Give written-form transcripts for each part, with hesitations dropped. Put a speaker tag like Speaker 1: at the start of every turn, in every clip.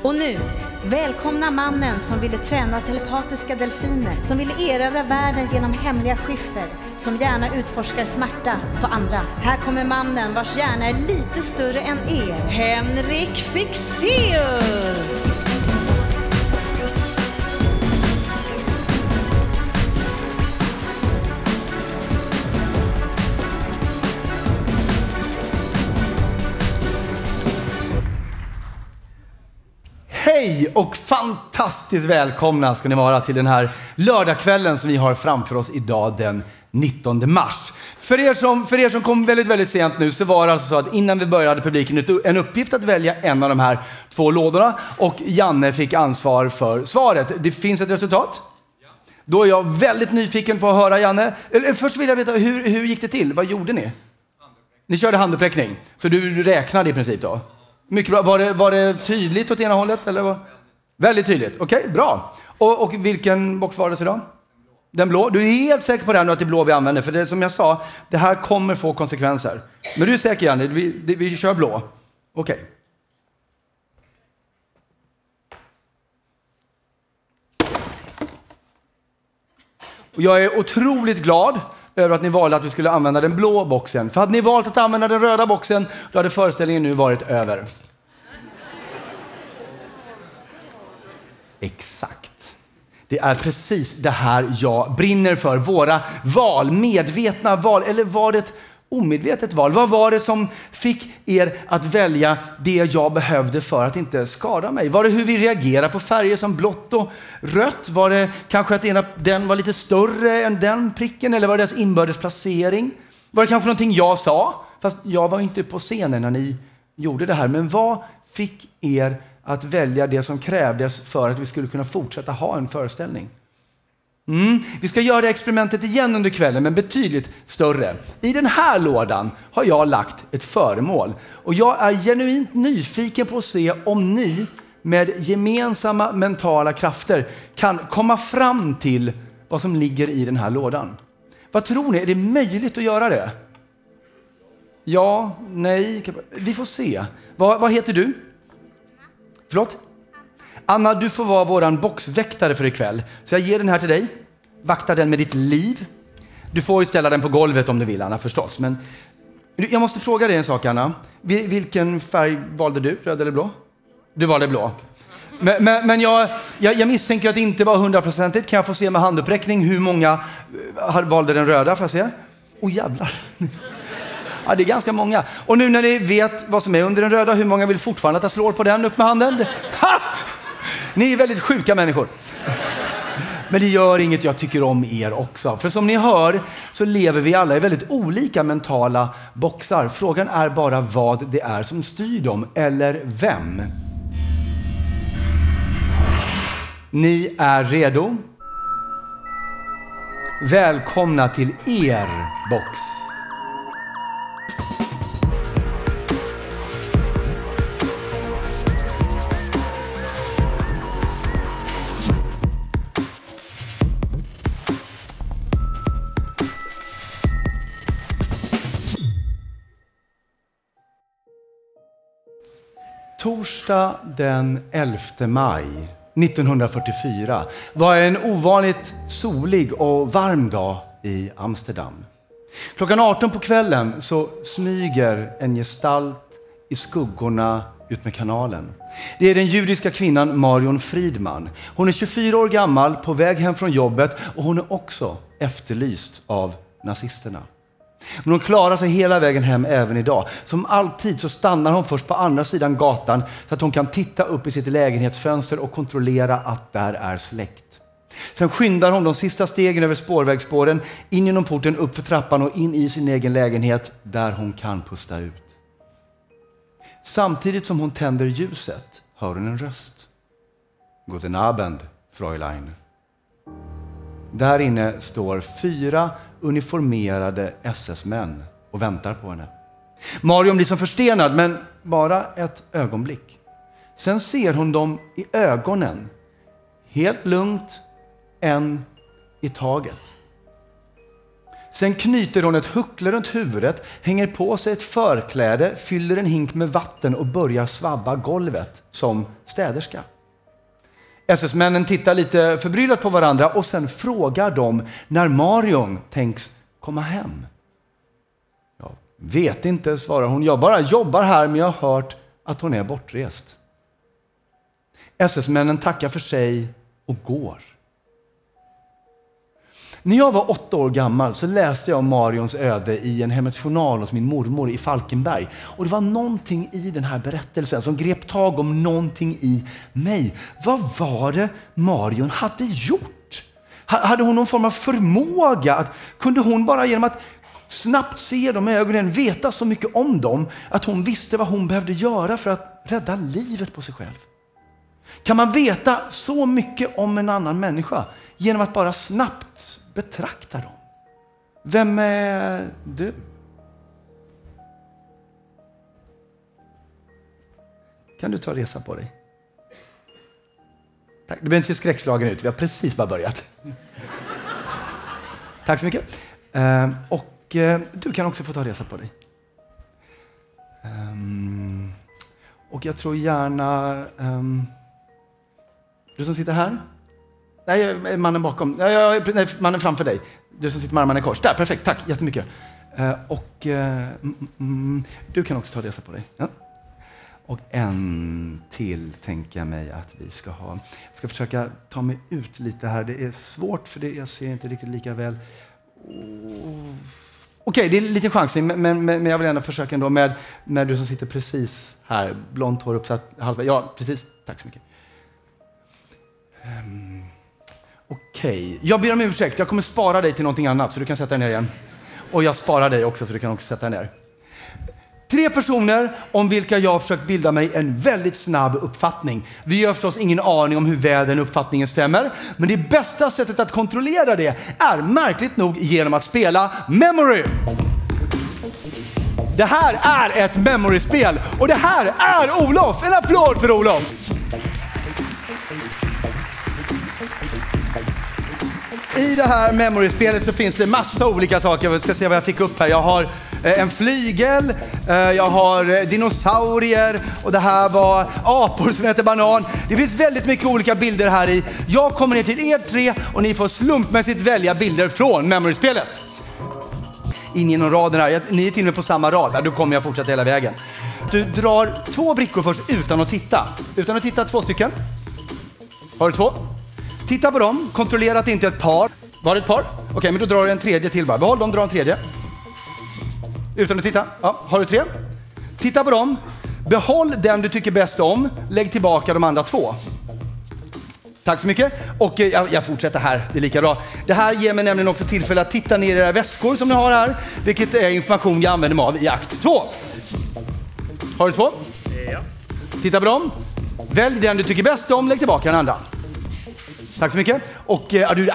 Speaker 1: Och nu, välkomna mannen som ville träna telepatiska delfiner, som ville erövra världen genom hemliga skiffer, som gärna utforskar smärta på andra. Här kommer mannen vars hjärna är lite större än er, Henrik Fexeus!
Speaker 2: Hej och fantastiskt välkomna ska ni vara till den här lördagskvällen som vi har framför oss idag den 19 mars. För er som kom väldigt sent nu så var det alltså så att innan vi började publiken en uppgift att välja en av de här två lådorna och Janne fick ansvar för svaret. Det finns ett resultat. Då är jag väldigt nyfiken på att höra Janne. Först vill jag veta, hur gick det till? Vad gjorde ni? Ni körde handuppräckning. Så du räknade i princip då? Mycket bra. Var det tydligt åt ena hållet? Eller vad? Väldigt tydligt. Okej, bra. Och vilken box var det idag? Den blå. Du är helt säker på det här nu att det är blå vi använder. För det som jag sa, det här kommer få konsekvenser. Men du är säker, Janne? Vi kör blå. Okej. Och jag är otroligt glad över att ni valde att vi skulle använda den blå boxen. För hade ni valt att använda den röda boxen, då hade föreställningen nu varit över. Exakt. Det är precis det här jag brinner för. Våra val, medvetna val, eller var det ett omedvetet val? Vad var det som fick er att välja det jag behövde för att inte skada mig? Var det hur vi reagerar på färger som blått och rött? Var det kanske att den var lite större än den pricken? Eller var det deras inbördes placering? Var det kanske någonting jag sa? Fast jag var inte på scenen när ni gjorde det här. Men vad fick er att välja det som krävdes för att vi skulle kunna fortsätta ha en föreställning? Vi ska göra det experimentet igen under kvällen, men betydligt större. I den här lådan har jag lagt ett föremål. Och jag är genuint nyfiken på att se om ni med gemensamma mentala krafter kan komma fram till vad som ligger i den här lådan. Vad tror ni? Är det möjligt att göra det? Ja, nej, vi får se. Vad heter du? Förlåt? Anna, du får vara våran boxväktare för ikväll. Så jag ger den här till dig. Vakta den med ditt liv. Du får ju ställa den på golvet om du vill, Anna, förstås. Men jag måste fråga dig en sak, Anna. Vilken färg valde du? Röd eller blå? Du valde blå. Men jag misstänker att det inte var 100%. Kan jag få se med handuppräckning hur många valde den röda? Får jag se? Jävlar. Ja, det är ganska många. Och nu när ni vet vad som är under den röda, hur många vill fortfarande att jag slår på den? Upp med handen. Ha! Ni är väldigt sjuka människor. Men det gör inget, jag tycker om er också. För som ni hör så lever vi alla i väldigt olika mentala boxar. Frågan är bara vad det är som styr dem, eller vem. Ni är redo? Välkomna till er box. Torsdag den 11 maj 1944 var en ovanligt solig och varm dag i Amsterdam. Klockan 18 på kvällen så smyger en gestalt i skuggorna ut med kanalen. Det är den judiska kvinnan Marion Friedman. Hon är 24 år gammal, på väg hem från jobbet, och hon är också efterlyst av nazisterna. Men hon klarar sig hela vägen hem även idag. Som alltid så stannar hon först på andra sidan gatan så att hon kan titta upp i sitt lägenhetsfönster och kontrollera att där är släckt. Sen skyndar hon de sista stegen över spårvägsspåren, in genom porten, upp för trappan och in i sin egen lägenhet där hon kan pusta ut. Samtidigt som hon tänder ljuset hör hon en röst. Guten Abend, Fräulein. Där inne står 4 uniformerade SS-män och väntar på henne. Marion blir som förstenad, men bara ett ögonblick. Sen ser hon dem i ögonen. Helt lugnt, en i taget. Sen knyter hon ett huckle runt huvudet, hänger på sig ett förkläde, fyller en hink med vatten och börjar svabba golvet som städerska. SS-männen tittar lite förbryllat på varandra och sen frågar de när Marion tänks komma hem. Jag vet inte, svarar hon. Jag bara jobbar här, men jag har hört att hon är bortrest. SS-männen tackar för sig och går. När jag var 8 år gammal så läste jag om Marions öde i en Hemmets Journal hos min mormor i Falkenberg. Och det var någonting i den här berättelsen som grep tag om någonting i mig. Vad var det Marion hade gjort? Hade hon någon form av förmåga? Kunde hon bara genom att snabbt se dem i ögonen veta så mycket om dem att hon visste vad hon behövde göra för att rädda livet på sig själv? Kan man veta så mycket om en annan människa genom att bara snabbt betrakta dem? Vem är du? Kan du ta resa på dig? Tack. Det blir inte skräckslagen ut. Vi har precis bara börjat. Tack så mycket. Du kan också få ta resa på dig. Och jag tror gärna... du som sitter här? Nej, mannen bakom. Nej, mannen framför dig. Du som sitter med armarna i kors. Där, perfekt. Tack, jättemycket. Du kan också ta resa på dig. Ja. Och en till tänker jag mig att vi ska ha. Jag ska försöka ta mig ut lite här. Det är svårt för jag ser inte riktigt lika väl. Okej, det är en liten chansning, men jag vill ändå försöka ändå med när du som sitter precis här. Blont hår uppsatt halvvägs. Ja, precis. Tack så mycket. Okej, jag ber om ursäkt. Jag kommer spara dig till någonting annat så du kan sätta dig ner igen. Och jag sparar dig också så du kan också sätta dig ner. 3 personer om vilka jag har försökt bilda mig en väldigt snabb uppfattning. Vi har förstås ingen aning om hur väl den uppfattningen stämmer. Men det bästa sättet att kontrollera det är märkligt nog genom att spela Memory. Det här är ett Memory-spel och det här är Olof. En applåd för Olof. I det här Memory-spelet så finns det massa olika saker. Jag ska se vad jag fick upp här. Jag har en flygel, jag har dinosaurier och det här var apor som heter banan. Det finns väldigt mycket olika bilder här i. Jag kommer ner till er 3 och ni får slumpmässigt välja bilder från Memory-spelet. In genom raden här. Ni är till och med på samma rad. Då kommer jag fortsätta hela vägen. Du drar 2 brickor först utan att titta. Utan att titta 2 stycken. Har du 2? Titta på dem, kontrollera att det inte är ett par. Var det ett par? Okej, men då drar du en tredje till bara. Behåll dem, dra en tredje. Utan att titta. Ja, har du 3? Titta på dem. Behåll den du tycker bäst om. Lägg tillbaka de andra 2. Tack så mycket. Och jag fortsätter här, det är lika bra. Det här ger mig nämligen också tillfälle att titta ner i era väskor som ni har här. Vilket är information jag använder mig av i akt 2. Har du 2? Ja. Titta på dem. Välj den du tycker bäst om, lägg tillbaka den andra. Tack så mycket. Och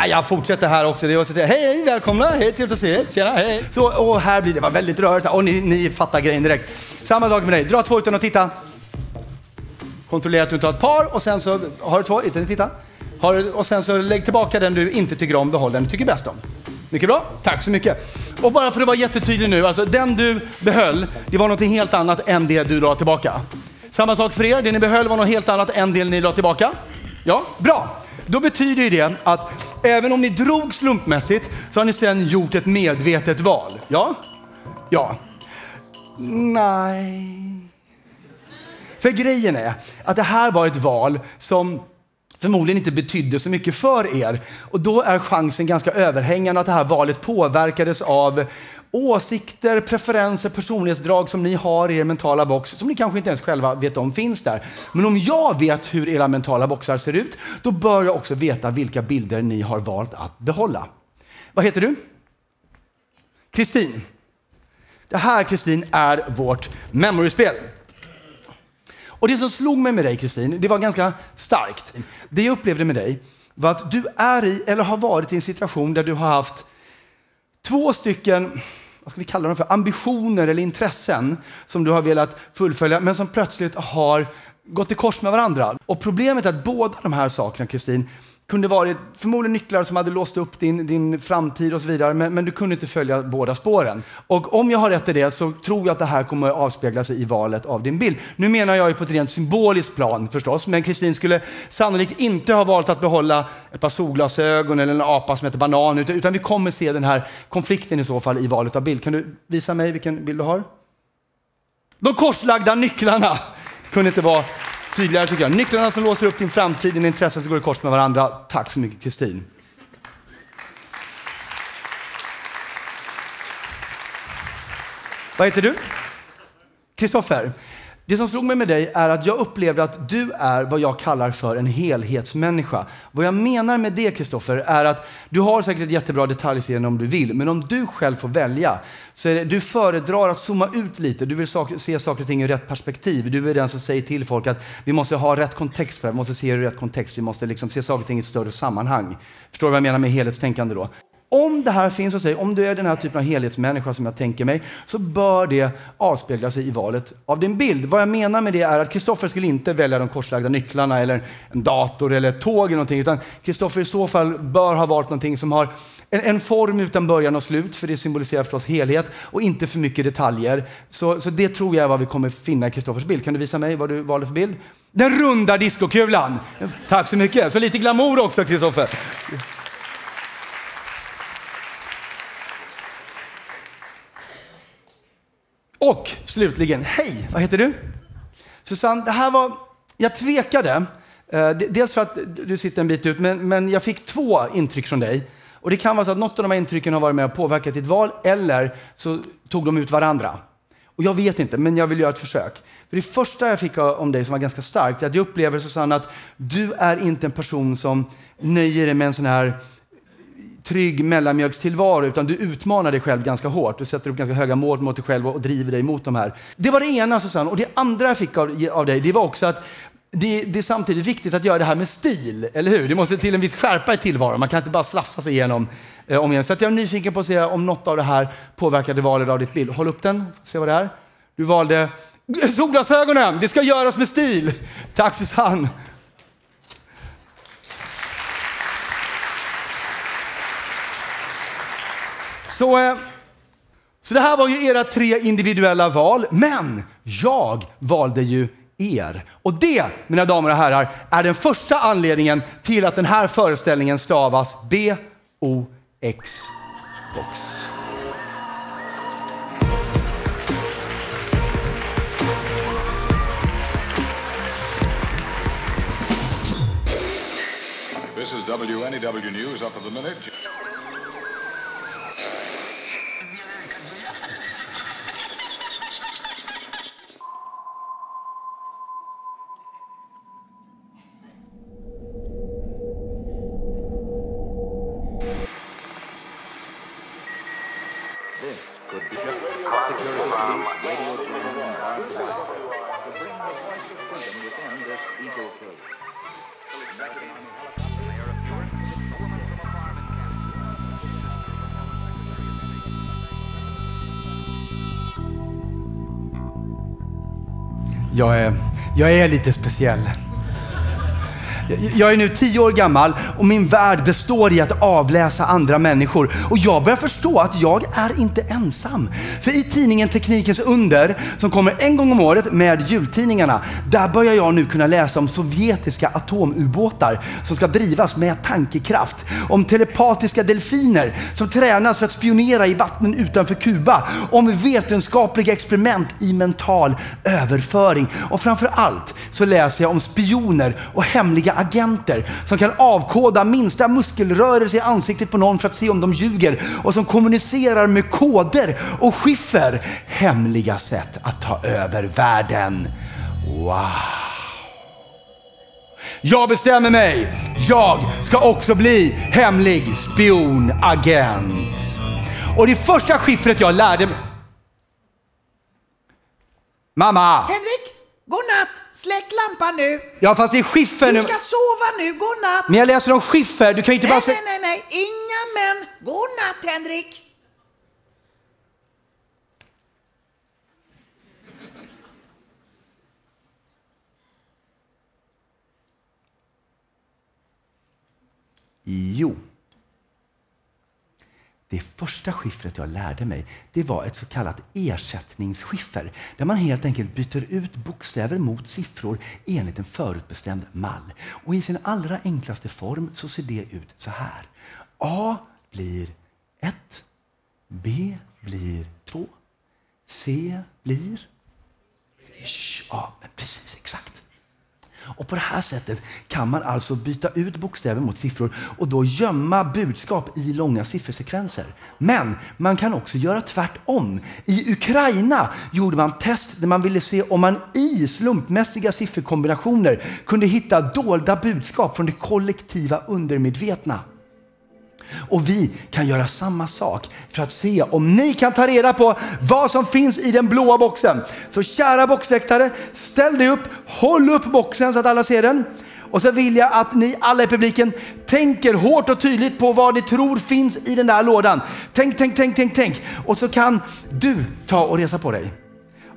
Speaker 2: jag fortsätter här också. Det är hej, välkomna. Hej, trevligt att se er. Tjena, hej. Så, och här blir det var väldigt rörigt. Och ni fattar grejen direkt. Samma sak med dig. Dra 2 utan att titta. Kontrollera att du inte har ett par. Och sen så har du 2 utan att titta. Och sen så lägg tillbaka den du inte tycker om. Behåll den du tycker bäst om. Mycket bra. Tack så mycket. Och bara för att vara jättetydlig nu. Alltså den du behöll, det var något helt annat än det du la tillbaka. Samma sak för er. Det ni behöll var något helt annat än det ni la tillbaka. Ja, bra. Då betyder det att även om ni drog slumpmässigt så har ni sedan gjort ett medvetet val. Ja? Ja. Nej. För grejen är att det här var ett val som förmodligen inte betydde så mycket för er. Och då är chansen ganska överhängande att det här valet påverkades av åsikter, preferenser, personlighetsdrag som ni har i er mentala box som ni kanske inte ens själva vet om finns där. Men om jag vet hur era mentala boxar ser ut, då bör jag också veta vilka bilder ni har valt att behålla. Vad heter du? Kristin. Det här, Kristin, är vårt Memory-spel. Och det som slog mig med dig, Kristin, det var ganska starkt. Det jag upplevde med dig var att du är i, eller har varit i en situation där du har haft 2 stycken, vad ska vi kalla dem för, ambitioner eller intressen som du har velat fullfölja, men som plötsligt har gått i kors med varandra. Och problemet är att båda de här sakerna, Kristin, kunde varit förmodligen nycklar som hade låst upp din framtid och så vidare. Men du kunde inte följa båda spåren. Och om jag har rätt i det så tror jag att det här kommer att avspegla sig i valet av din bild. Nu menar jag ju på ett rent symboliskt plan förstås. Men Kristin skulle sannolikt inte ha valt att behålla ett par solglasögon eller en apa som heter banan. Utan vi kommer se den här konflikten i så fall i valet av bild. Kan du visa mig vilken bild du har? De korslagda nycklarna kunde inte vara tydligare tycker jag. Nycklarna som låser upp din framtid, din intresse som går i kors med varandra. Tack så mycket Kristin. Vad heter du? Kristoffer. Det som slog mig med dig är att jag upplevde att du är vad jag kallar för en helhetsmänniska. Vad jag menar med det, Kristoffer, är att du har säkert ett jättebra detaljseende om du vill. Men om du själv får välja så är det, du föredrar att zooma ut lite. Du vill se saker och ting i rätt perspektiv. Du är den som säger till folk att vi måste ha rätt kontext för det. Vi måste se det i rätt kontext. Vi måste liksom se saker och ting i ett större sammanhang. Förstår du vad jag menar med helhetstänkande då? Om det här finns hos dig, om du är den här typen av helhetsmänniska som jag tänker mig, så bör det avspegla sig i valet av din bild. Vad jag menar med det är att Kristoffer skulle inte välja de korslagda nycklarna eller en dator eller ett tåg eller någonting, utan Kristoffer i så fall bör ha valt någonting som har en form utan början och slut, för det symboliserar förstås helhet och inte för mycket detaljer. Så det tror jag är vad vi kommer finna i Kristoffers bild. Kan du visa mig vad du valde för bild? Den runda diskokulan. Tack så mycket. Så lite glamour också, Kristoffer. Och slutligen, hej, vad heter du? Susanne, det här var, jag tvekade. Dels för att du sitter en bit ut, men jag fick 2 intryck från dig. Och det kan vara så att något av de här intrycken har varit med och påverkat ditt val, eller så tog de ut varandra. Och jag vet inte, men jag vill göra ett försök. För det första jag fick om dig som var ganska starkt är att jag upplever, Susanne, att du är inte en person som nöjer dig med en sån här trygg mellanmjölkstillvaro, utan du utmanar dig själv ganska hårt. Du sätter upp ganska höga mål mot dig själv och driver dig mot de här. Det var det ena, Susanne. Och det andra jag fick av dig, det var också att det är samtidigt viktigt att göra det här med stil, eller hur? Det måste till en viss skärpa i tillvaron. Man kan inte bara slafsa sig igenom om igen. Så att jag är nyfiken på att se om något av det här påverkade valet av ditt bild. Håll upp den, se vad det är. Du valde solglasögonen. Det ska göras med stil. Tack, Susanne. Så det här var ju era 3 individuella val, men jag valde ju er. Och det, mina damer och herrar, är den första anledningen till att den här föreställningen stavas B-O-X. Box.
Speaker 3: This is WNEW News up to the minute.
Speaker 2: Jag är lite speciell. Jag är nu 10 år gammal och min värld består i att avläsa andra människor. Och jag börjar förstå att jag är inte ensam. För i tidningen Teknikens under, som kommer en gång om året med jultidningarna, där börjar jag nu kunna läsa om sovjetiska atomubåtar som ska drivas med tankekraft. Om telepatiska delfiner som tränas för att spionera i vattnen utanför Kuba. Om vetenskapliga experiment i mental överföring. Och framför allt så läser jag om spioner och hemliga agenter som kan avkoda minsta muskelrörelse i ansiktet på någon för att se om de ljuger, och som kommunicerar med koder och skiffer. Hemliga sätt att ta över världen. Wow! Jag bestämmer mig. Jag ska också bli hemlig spionagent. Och det första skiffret jag lärde mig... Mamma!
Speaker 4: Henrik, godnatt! Släck lampan nu!
Speaker 2: Ja, fast det är skiffer nu.
Speaker 4: Du ska sova nu, godnatt!
Speaker 2: Men jag läser om skiffer, du kan ju inte bara...
Speaker 4: Nej, inga män! Godnatt, Henrik!
Speaker 2: Jo. Det första skiffret jag lärde mig, det var ett så kallat ersättningsskiffer. Där man helt enkelt byter ut bokstäver mot siffror enligt en förutbestämd mall. Och i sin allra enklaste form så ser det ut så här. A blir 1, B blir 2, C blir... Ja, men precis exakt. Och på det här sättet kan man alltså byta ut bokstäver mot siffror och då gömma budskap i långa siffersekvenser. Men man kan också göra tvärtom. I Ukraina gjorde man test där man ville se om man i slumpmässiga sifferkombinationer kunde hitta dolda budskap från det kollektiva undermedvetna. Och vi kan göra samma sak för att se om ni kan ta reda på vad som finns i den blåa boxen. Så kära boxväktare, ställ dig upp, håll upp boxen så att alla ser den. Och så vill jag att ni alla i publiken tänker hårt och tydligt på vad ni tror finns i den där lådan. Tänk. Och så kan du ta och resa på dig.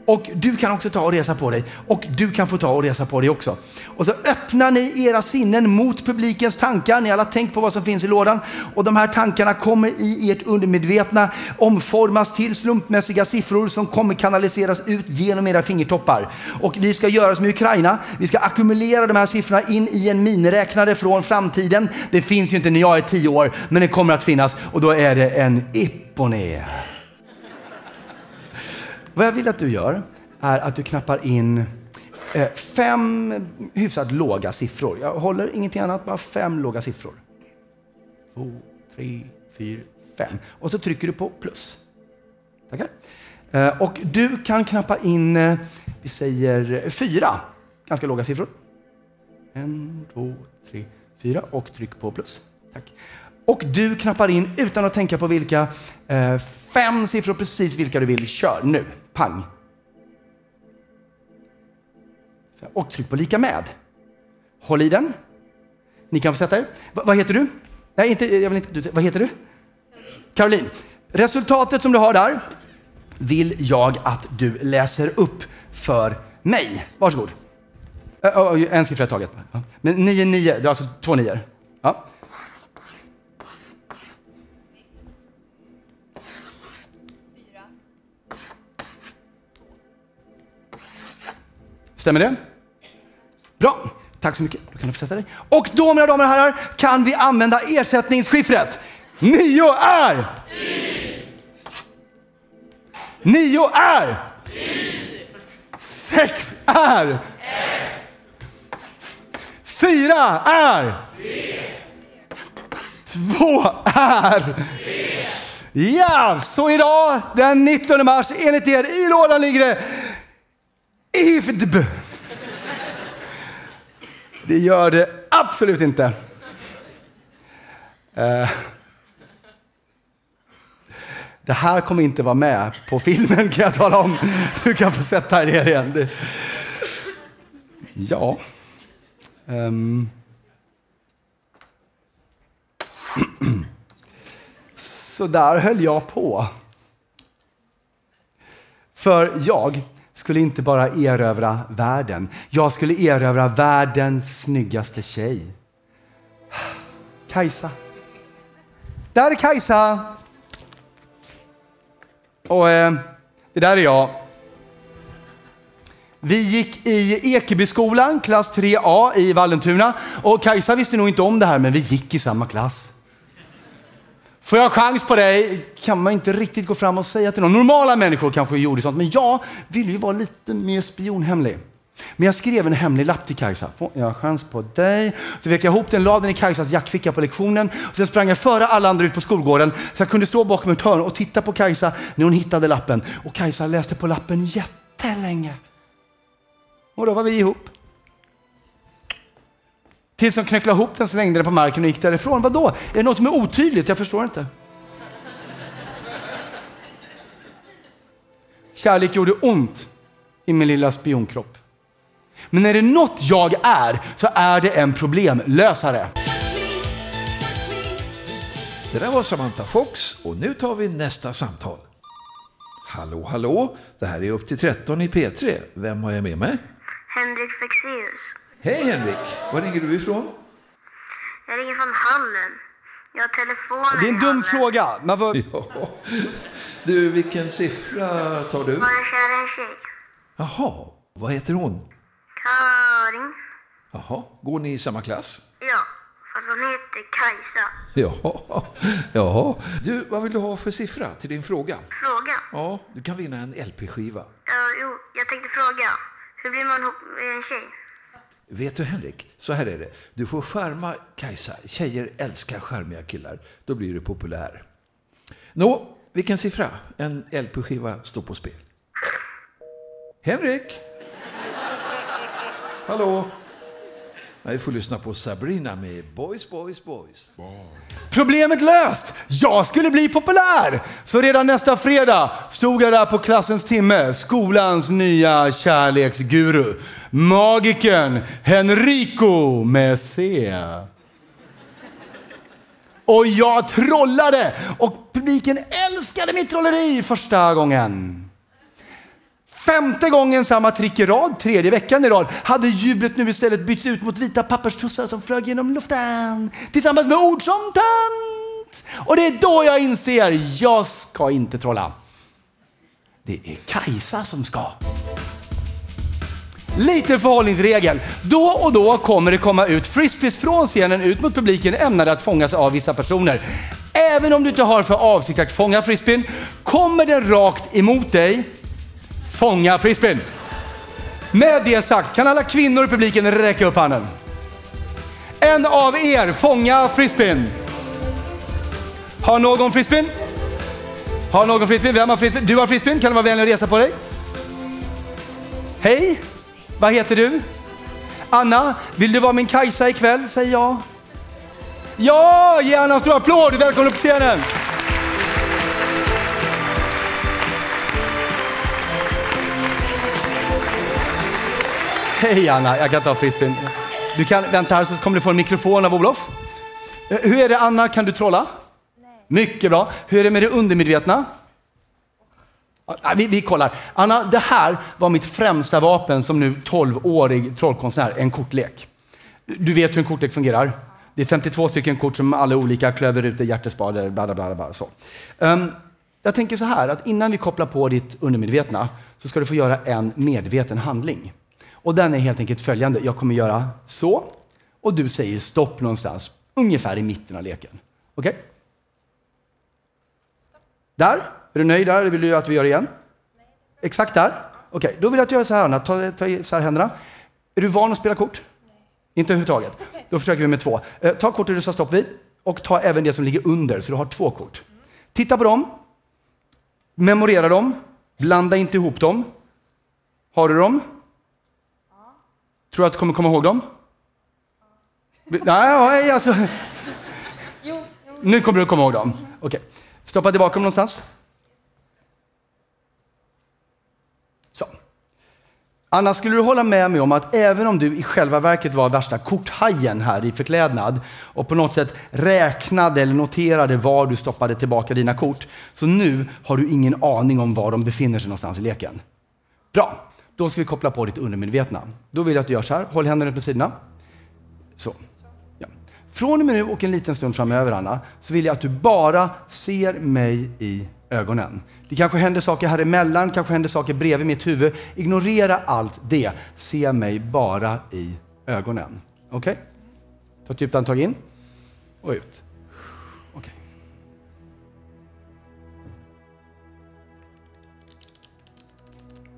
Speaker 2: Och du kan också ta och resa på dig. Och du kan få ta och resa på dig också. Och så öppnar ni era sinnen mot publikens tankar. Ni alla tänkt på vad som finns i lådan. Och de här tankarna kommer i ert undermedvetna omformas till slumpmässiga siffror som kommer kanaliseras ut genom era fingertoppar. Och vi ska göra som i Ukraina. Vi ska ackumulera de här siffrorna in i en miniräknare från framtiden. Det finns ju inte när jag är 10 år, men det kommer att finnas. Och då är det en Ipponé. Vad jag vill att du gör är att du knappar in 5 hyfsat låga siffror. Jag håller ingenting annat, bara 5 låga siffror. 2, 3, 4, 5. Och så trycker du på plus. Tackar. Och du kan knappa in, vi säger 4 ganska låga siffror. 1, 2, 3, 4 och tryck på plus. Tack. Och du knappar in utan att tänka på vilka 5 siffror, precis vilka du vill. Kör nu. Pang. Och tryck på lika med. Håll i den. Ni kan få sätta er. Vad heter du? Nej, inte, jag vill inte. Vad heter du? Caroline. Resultatet som du har där vill jag att du läser upp för mig. Varsågod. En siffra i taget. Men 9, det är alltså 2 9. Ja. Stämmer det? Bra, tack så mycket. Då kan du få sätta dig. Och då, mina damer och herrar, kan vi använda ersättningsskiffret. 9 är... 9 är... 6 är... 4 är... 2 är... Ja, så idag, den 19 mars, enligt er i lådan ligger det... IFDB. Det gör det absolut inte. Det här kommer inte vara med på filmen, kan jag tala om. Du kan få sätta det igen. Ja. Så där höll jag på. För jag skulle inte bara erövra världen. Jag skulle erövra världens snyggaste tjej. Kajsa. Där är Kajsa. Och det där är jag. Vi gick i Ekebyskolan, klass 3A i Vallentuna. Och Kajsa visste nog inte om det här, men vi gick i samma klass. Får jag chans på dig kan man inte riktigt gå fram och säga till någon. Normala människor kanske gjorde sånt, men jag vill ju vara lite mer spionhemlig. Men jag skrev en hemlig lapp till Kajsa. Får jag chans på dig? Så vek jag ihop den, la den i Kajsas jackficka på lektionen. Och sen sprang jag före alla andra ut på skolgården. Så jag kunde stå bakom ett hörn och titta på Kajsa när hon hittade lappen. Och Kajsa läste på lappen jättelänge. Och då var vi ihop. Tills de knäcklade ihop den, slängde den på marken och gick därifrån. Vadå? Är det något som är otydligt? Jag förstår inte. Kärlek gjorde ont i min lilla spionkropp. Men är det något jag är, så är det en problemlösare.
Speaker 5: Det där var Samantha Fox och nu tar vi nästa samtal. Hallå, hallå. Det här är upp till 13 i P3. Vem har jag med mig?
Speaker 6: Henrik Fexeus.
Speaker 5: Hej Henrik, var ringer du ifrån?
Speaker 6: Jag ringer från hallen. Jag har telefonen.
Speaker 2: Det är en dum fråga. Men vad...
Speaker 5: Ja. Du, vilken siffra tar du?
Speaker 6: Var jag kär i en tjej?
Speaker 5: Jaha, vad heter hon?
Speaker 6: Karin.
Speaker 5: Jaha, går ni i samma klass?
Speaker 6: Ja, fast hon heter Kajsa.
Speaker 5: Jaha. Du, vad vill du ha för siffra till din fråga?
Speaker 6: Fråga?
Speaker 5: Ja, du kan vinna en LP-skiva.
Speaker 6: Jo, jag tänkte fråga. Hur blir man ihop med en tjej?
Speaker 5: Vet du, Henrik, så här är det. Du får charma Kajsa. Tjejer älskar charmiga killar. Då blir du populär. Nå, vilken siffra? En LP-skiva står på spel. Henrik? Hallå? Vi får lyssna på Sabrina med Boys, Boys, Boys.
Speaker 2: Problemet löst! Jag skulle bli populär! Så redan nästa fredag stod jag där på klassens timme. Skolans nya kärleksguru. Magiken Henrico med C. Och jag trollade! Och publiken älskade mitt trolleri första gången. 5:e gången samma trick i rad, 3:e veckan i rad, hade jublet nu istället bytts ut mot vita papperstussar som flög genom luften tillsammans med ord som tant. Och det är då jag inser, jag ska inte trolla. Det är Kajsa som ska. Lite förhållningsregel. Då och då kommer det komma ut frisbees från scenen ut mot publiken ämnade att fångas av vissa personer. Även om du inte har för avsikt att fånga frisbeen, kommer den rakt emot dig. Fånga frisbeen. Med det sagt, kan alla kvinnor i publiken räcka upp handen? En av er fånga frisbeen. Har någon frisbeen? Har någon frisbeen? Vem har frisbeen? Du har frisbeen. Kan du vara vänlig och resa på dig? Hej. Vad heter du? Anna, vill du vara min Kajsa ikväll? Säg ja. Ja, gärna en stor applåd. Välkommen upp på scenen. Hej Anna, jag kan ta frisbeen. Du kan vänta här så kommer du få en mikrofon av Olof. Hur är det Anna, kan du trolla? Nej. Mycket bra. Hur är det med det undermedvetna? Vi kollar. Anna, det här var mitt främsta vapen som nu 12-årig trollkonstnär, en kortlek. Du vet hur en kortlek fungerar. Det är 52 stycken kort som alla olika klöverrutor, hjärtespader, bla bla bla så. Jag tänker så här, att innan vi kopplar på ditt undermedvetna så ska du få göra en medveten handling. Och den är helt enkelt följande. Jag kommer göra så. Och du säger stopp någonstans. Ungefär i mitten av leken. Okej? Okay? Där? Är du nöjd där? Eller vill du att vi gör igen? Nej. Exakt där? Okej, okay. Då vill jag att du gör så här, Anna. Ta så här händerna. Är du van att spela kort? Nej. Inte överhuvudtaget. Då försöker vi med 2. Ta kortet du ska stopp vid. Och ta även det som ligger under. Så du har 2 kort. Titta på dem. Memorera dem. Blanda inte ihop dem. Har du dem? Tror du att du kommer komma ihåg dem? Nej, alltså. Jo. Nu kommer du komma ihåg dem. Okej. Stoppa tillbaka dem någonstans. Så. Anna, skulle du hålla med mig om att även om du i själva verket var värsta korthajen här i förklädnad och på något sätt räknade eller noterade var du stoppade tillbaka dina kort, så nu har du ingen aning om var de befinner sig någonstans i leken. Bra. Då ska vi koppla på ditt undermedvetna. Då vill jag att du gör så här. Håll händerna ut på sidorna. Så. Ja. Från och med nu och en liten stund framöver, Anna, så vill jag att du bara ser mig i ögonen. Det kanske händer saker här emellan, kanske händer saker bredvid mitt huvud. Ignorera allt det. Se mig bara i ögonen. Okej? Okay? Ta ett djupt andetag in och ut. Okej. Okay.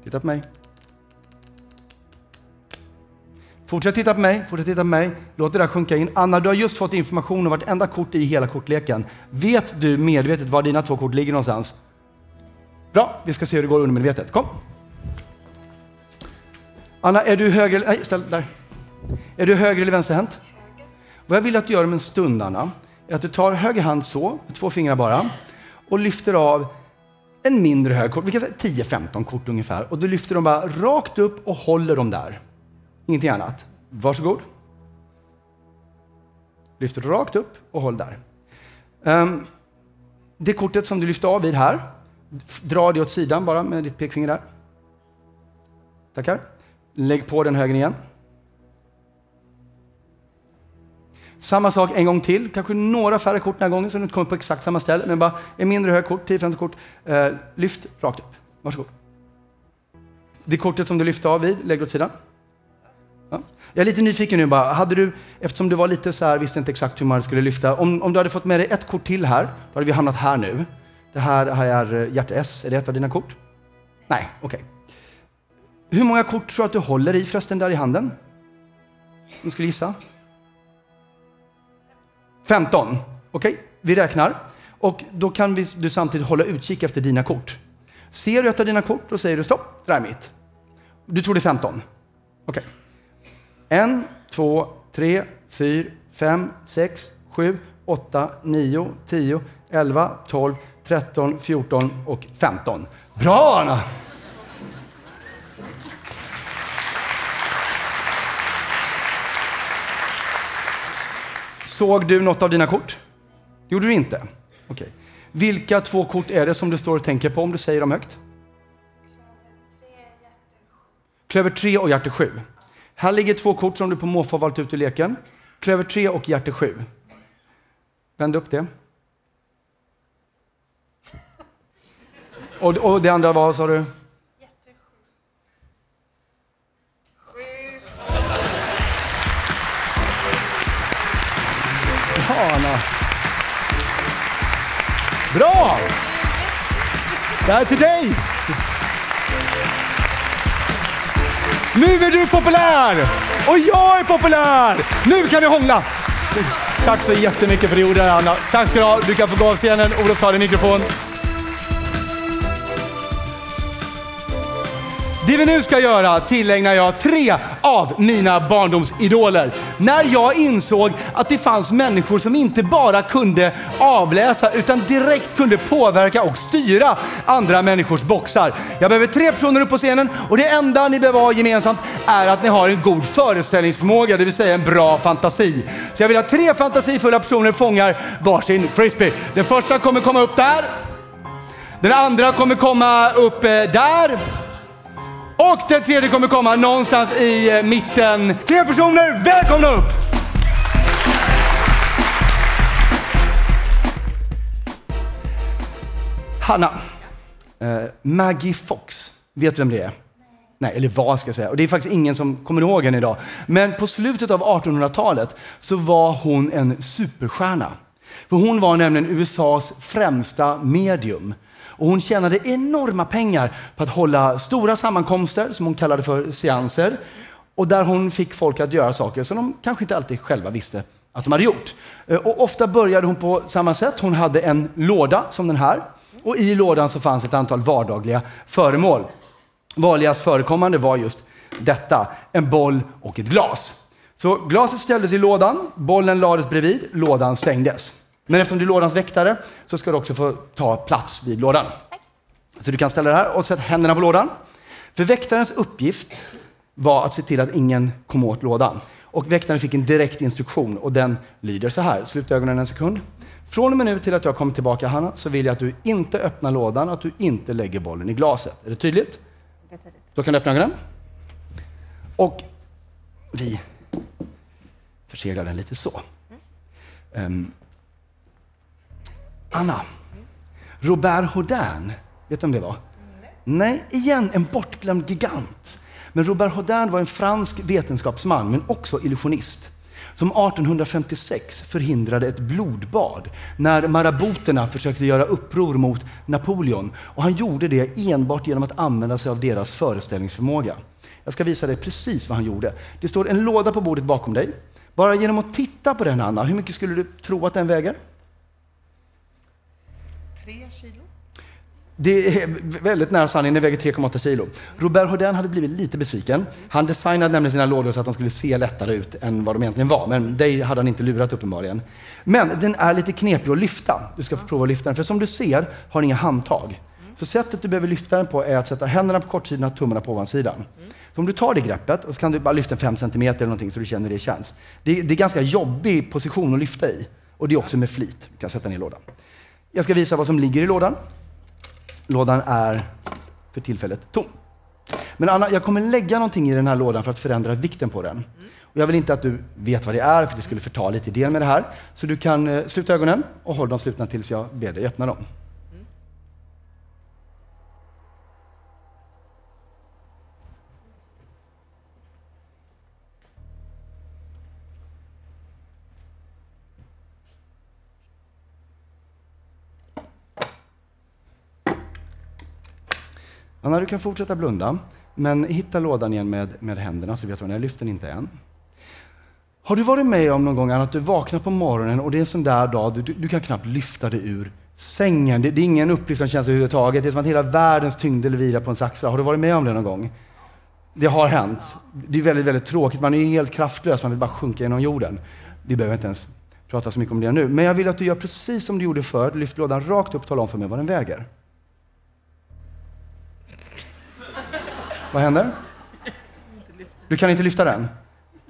Speaker 2: Titta på mig. Fortsätt titta på mig, fortsätt titta på mig. Låt det där sjunka in. Anna, du har just fått information om vartenda kort i hela kortleken. Vet du medvetet var dina 2 kort ligger någonstans? Bra, vi ska se hur det går undermedvetet. Kom. Anna, är du höger... Nej, ställ där. Är du höger eller vänsterhänt? Vad jag vill att du gör om en stund, Anna, är att du tar höger hand så, med 2 fingrar bara, och lyfter av en mindre hög kort. Vi kan säga 10-15 kort ungefär. Och du lyfter dem bara rakt upp och håller dem där. Ingenting annat. Varsågod. Lyfter rakt upp och håll där. Det kortet som du lyfter av vid här, dra det åt sidan bara med ditt pekfinger där. Tackar. Lägg på den högen igen. Samma sak en gång till. Kanske några färre kort den här gången så du inte kommer på exakt samma ställe. Men bara en mindre hög kort, 10-15 kort. Lyft rakt upp. Varsågod. Det kortet som du lyfte av vid, lägg åt sidan. Ja. Jag är lite nyfiken nu bara. Hade du, eftersom du var lite så här, visste inte exakt hur man skulle lyfta. Om du hade fått med dig ett kort till här, då hade vi hamnat här nu. Det här är hjärta S. Är det ett av dina kort? Nej, okej. Hur många kort tror du att du håller i förresten där i handen? Du skulle gissa. 15. Okej, vi räknar. Och då kan du samtidigt hålla utkik efter dina kort. Ser du ett av dina kort, då säger du stopp, det där är mitt. Du tror det är 15. Okej. 1, 2, 3, 4, 5, 6, 7, 8, 9, 10, 11, 12, 13, 14 och 15. Bra, Anna! Såg du något av dina kort? Gjorde du inte? Okej. Vilka 2 kort är det som du står och tänker på om du säger dem högt? Klöver 3 och hjärta 7. Här ligger 2 kort som du på måfå har valt ut ur leken. Klöver 3 och hjärta 7. Vänd upp det. Och det andra var, sa du? Anna. Bra! Det här är till dig! Nu är du populär! Och jag är populär! Nu kan vi hångla! Tack så jättemycket för det gjorde, Anna. Tack ska du ha. Du kan få gå av scenen. Olof tar din mikrofon. Det vi nu ska göra tillägnar jag 3 av mina barndomsidoler. När jag insåg att det fanns människor som inte bara kunde avläsa utan direkt kunde påverka och styra andra människors boxar. Jag behöver 3 personer upp på scenen och det enda ni behöver ha gemensamt är att ni har en god föreställningsförmåga, det vill säga en bra fantasi. Så jag vill ha 3 fantasifulla personer fångar varsin frisbee. Den första kommer komma upp där. Den andra kommer komma upp där. Och den tredje kommer komma någonstans i mitten. 3 personer, välkomna upp! Hanna. Maggie Fox. Vet du vem det är? Nej, eller vad ska jag säga. Och det är faktiskt ingen som kommer ihåg henne idag. Men på slutet av 1800-talet så var hon en superstjärna. För hon var nämligen USAs främsta medium. Och hon tjänade enorma pengar på att hålla stora sammankomster som hon kallade för seanser. Och där hon fick folk att göra saker som de kanske inte alltid själva visste att de hade gjort. Och ofta började hon på samma sätt. Hon hade en låda som den här. Och i lådan så fanns ett antal vardagliga föremål. Vanligast förekommande var just detta. En boll och ett glas. Så glaset ställdes i lådan. Bollen lades bredvid. Lådan stängdes. Men eftersom du är lådans väktare så ska du också få ta plats vid lådan. Så du kan ställa det här och sätta händerna på lådan. För väktarens uppgift var att se till att ingen kom åt lådan. Och väktaren fick en direkt instruktion och den lyder så här. Sluta ögonen en sekund. Från och med nu till att jag kommer tillbaka, Hanna, så vill jag att du inte öppnar lådan, att du inte lägger bollen i glaset. Är det tydligt? Det är tydligt. Då kan du öppna ögonen. Och vi förseglar den lite så. Anna, Robert Houdin, vet du om det var? Nej, igen en bortglömd gigant. Men Robert Houdin var en fransk vetenskapsman, men också illusionist. Som 1856 förhindrade ett blodbad när maraboterna försökte göra uppror mot Napoleon. Och han gjorde det enbart genom att använda sig av deras föreställningsförmåga. Jag ska visa dig precis vad han gjorde. Det står en låda på bordet bakom dig. Bara genom att titta på den, Anna, hur mycket skulle du tro att den väger?
Speaker 4: 3 kilo.
Speaker 2: Det är väldigt nära sanningen, den väger 3,8 kilo. Robert Houdin hade blivit lite besviken. Han designade nämligen sina lådor så att de skulle se lättare ut än vad de egentligen var. Men det hade han inte lurat uppenbarligen. Men den är lite knepig att lyfta. Du ska få prova att lyfta den. För som du ser har den inga handtag. Så sättet du behöver lyfta den på är att sätta händerna på kortsidan och tummarna på ovansidan. Så om du tar det greppet och så kan du bara lyfta 5 centimeter eller någonting så du känner det känns. Det är ganska jobbig position att lyfta i. Och det är också med flit. Du kan sätta ner lådan. Jag ska visa vad som ligger i lådan. Lådan är för tillfället tom. Men Anna, jag kommer lägga någonting i den här lådan för att förändra vikten på den. Och jag vill inte att du vet vad det är, för det skulle förta lite idén med det här. Så du kan sluta ögonen och hålla dem slutna tills jag ber dig öppna dem. Anna, du kan fortsätta blunda, men hitta lådan igen med händerna så vet du vad den är. Lyft den inte än. Har du varit med om någon gång att du vaknar på morgonen och det är en sån där dag, du kan knappt lyfta dig ur sängen. Det är ingen upplyftande känsla överhuvudtaget. Det är som att hela världens tyngd vilar på en axlar. Har du varit med om det någon gång? Det har hänt. Det är väldigt, väldigt tråkigt. Man är helt kraftlös, man vill bara sjunka genom jorden. Vi behöver inte ens prata så mycket om det nu. Men jag vill att du gör precis som du gjorde förut. Lyft lådan rakt upp och tala om för mig vad den väger. Vad händer? Du kan inte lyfta den.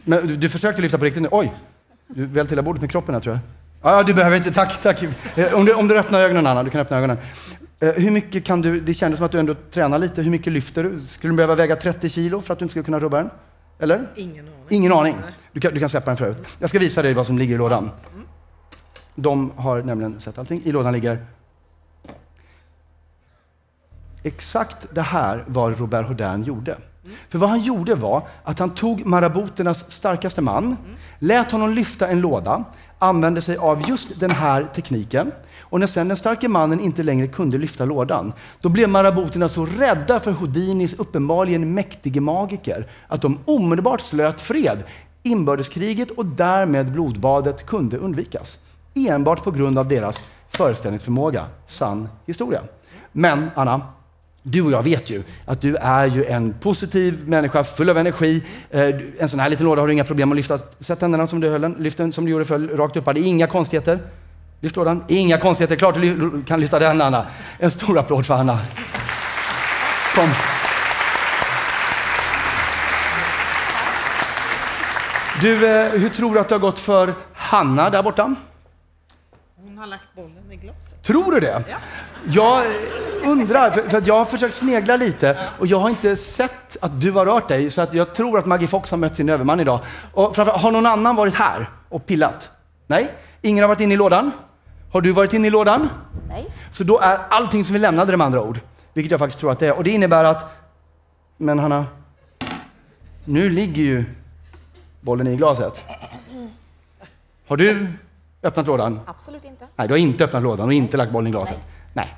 Speaker 2: Men du försökte lyfta på riktigt nu. Oj, du väl till bordet med kroppen här, tror jag. Ja, du behöver inte. Tack. Om du öppnar ögonen, Anna. Du kan öppna ögonen. Hur mycket kan du... Det kändes som att du ändå tränar lite. Hur mycket lyfter du? Skulle du behöva väga 30 kilo för att du inte skulle kunna rubba den? Eller? Ingen aning. Du kan släppa den förut. Jag ska visa dig vad som ligger i lådan. De har nämligen sett allting. I lådan ligger... Exakt det här var Robert Houdin gjorde. För vad han gjorde var att han tog maraboternas starkaste man, lät honom lyfta en låda, använde sig av just den här tekniken. Och när sen den starka mannen inte längre kunde lyfta lådan, då blev maraboterna så rädda för Houdinis uppenbarligen mäktige magiker att de omedelbart slöt fred. Inbördeskriget och därmed blodbadet kunde undvikas. Enbart på grund av deras föreställningsförmåga. Sann historia. Men Anna, du och jag vet ju att du är ju en positiv människa, full av energi. En sån här liten låda har du inga problem att lyfta. Sätt händerna som du höll den, lyft den som du gjorde förr, rakt upp. Det är inga konstigheter. Lyft lådan, inga konstigheter. Klart du kan lyfta den, Anna. En stor applåd för Anna. Kom. Du, hur tror du att det har gått för Hanna där borta?
Speaker 7: Hon har lagt bollen i glaset.
Speaker 2: Tror du det?
Speaker 7: Ja.
Speaker 2: Jag undrar, för att jag har försökt snegla lite och jag har inte sett att du har rört dig, så att jag tror att Maggie Fox har mött sin överman idag. Och framförallt, har någon annan varit här och pillat? Nej? Ingen har varit inne i lådan? Har du varit inne i lådan?
Speaker 4: Nej.
Speaker 2: Så då är allting som vi lämnade det med andra ord. Vilket jag faktiskt tror att det är. Och det innebär att... Men Hanna, nu ligger ju bollen i glaset. Har du öppnat lådan?
Speaker 4: Absolut inte.
Speaker 2: Nej, du har inte öppnat lådan och inte lagt bollen i glaset. Nej.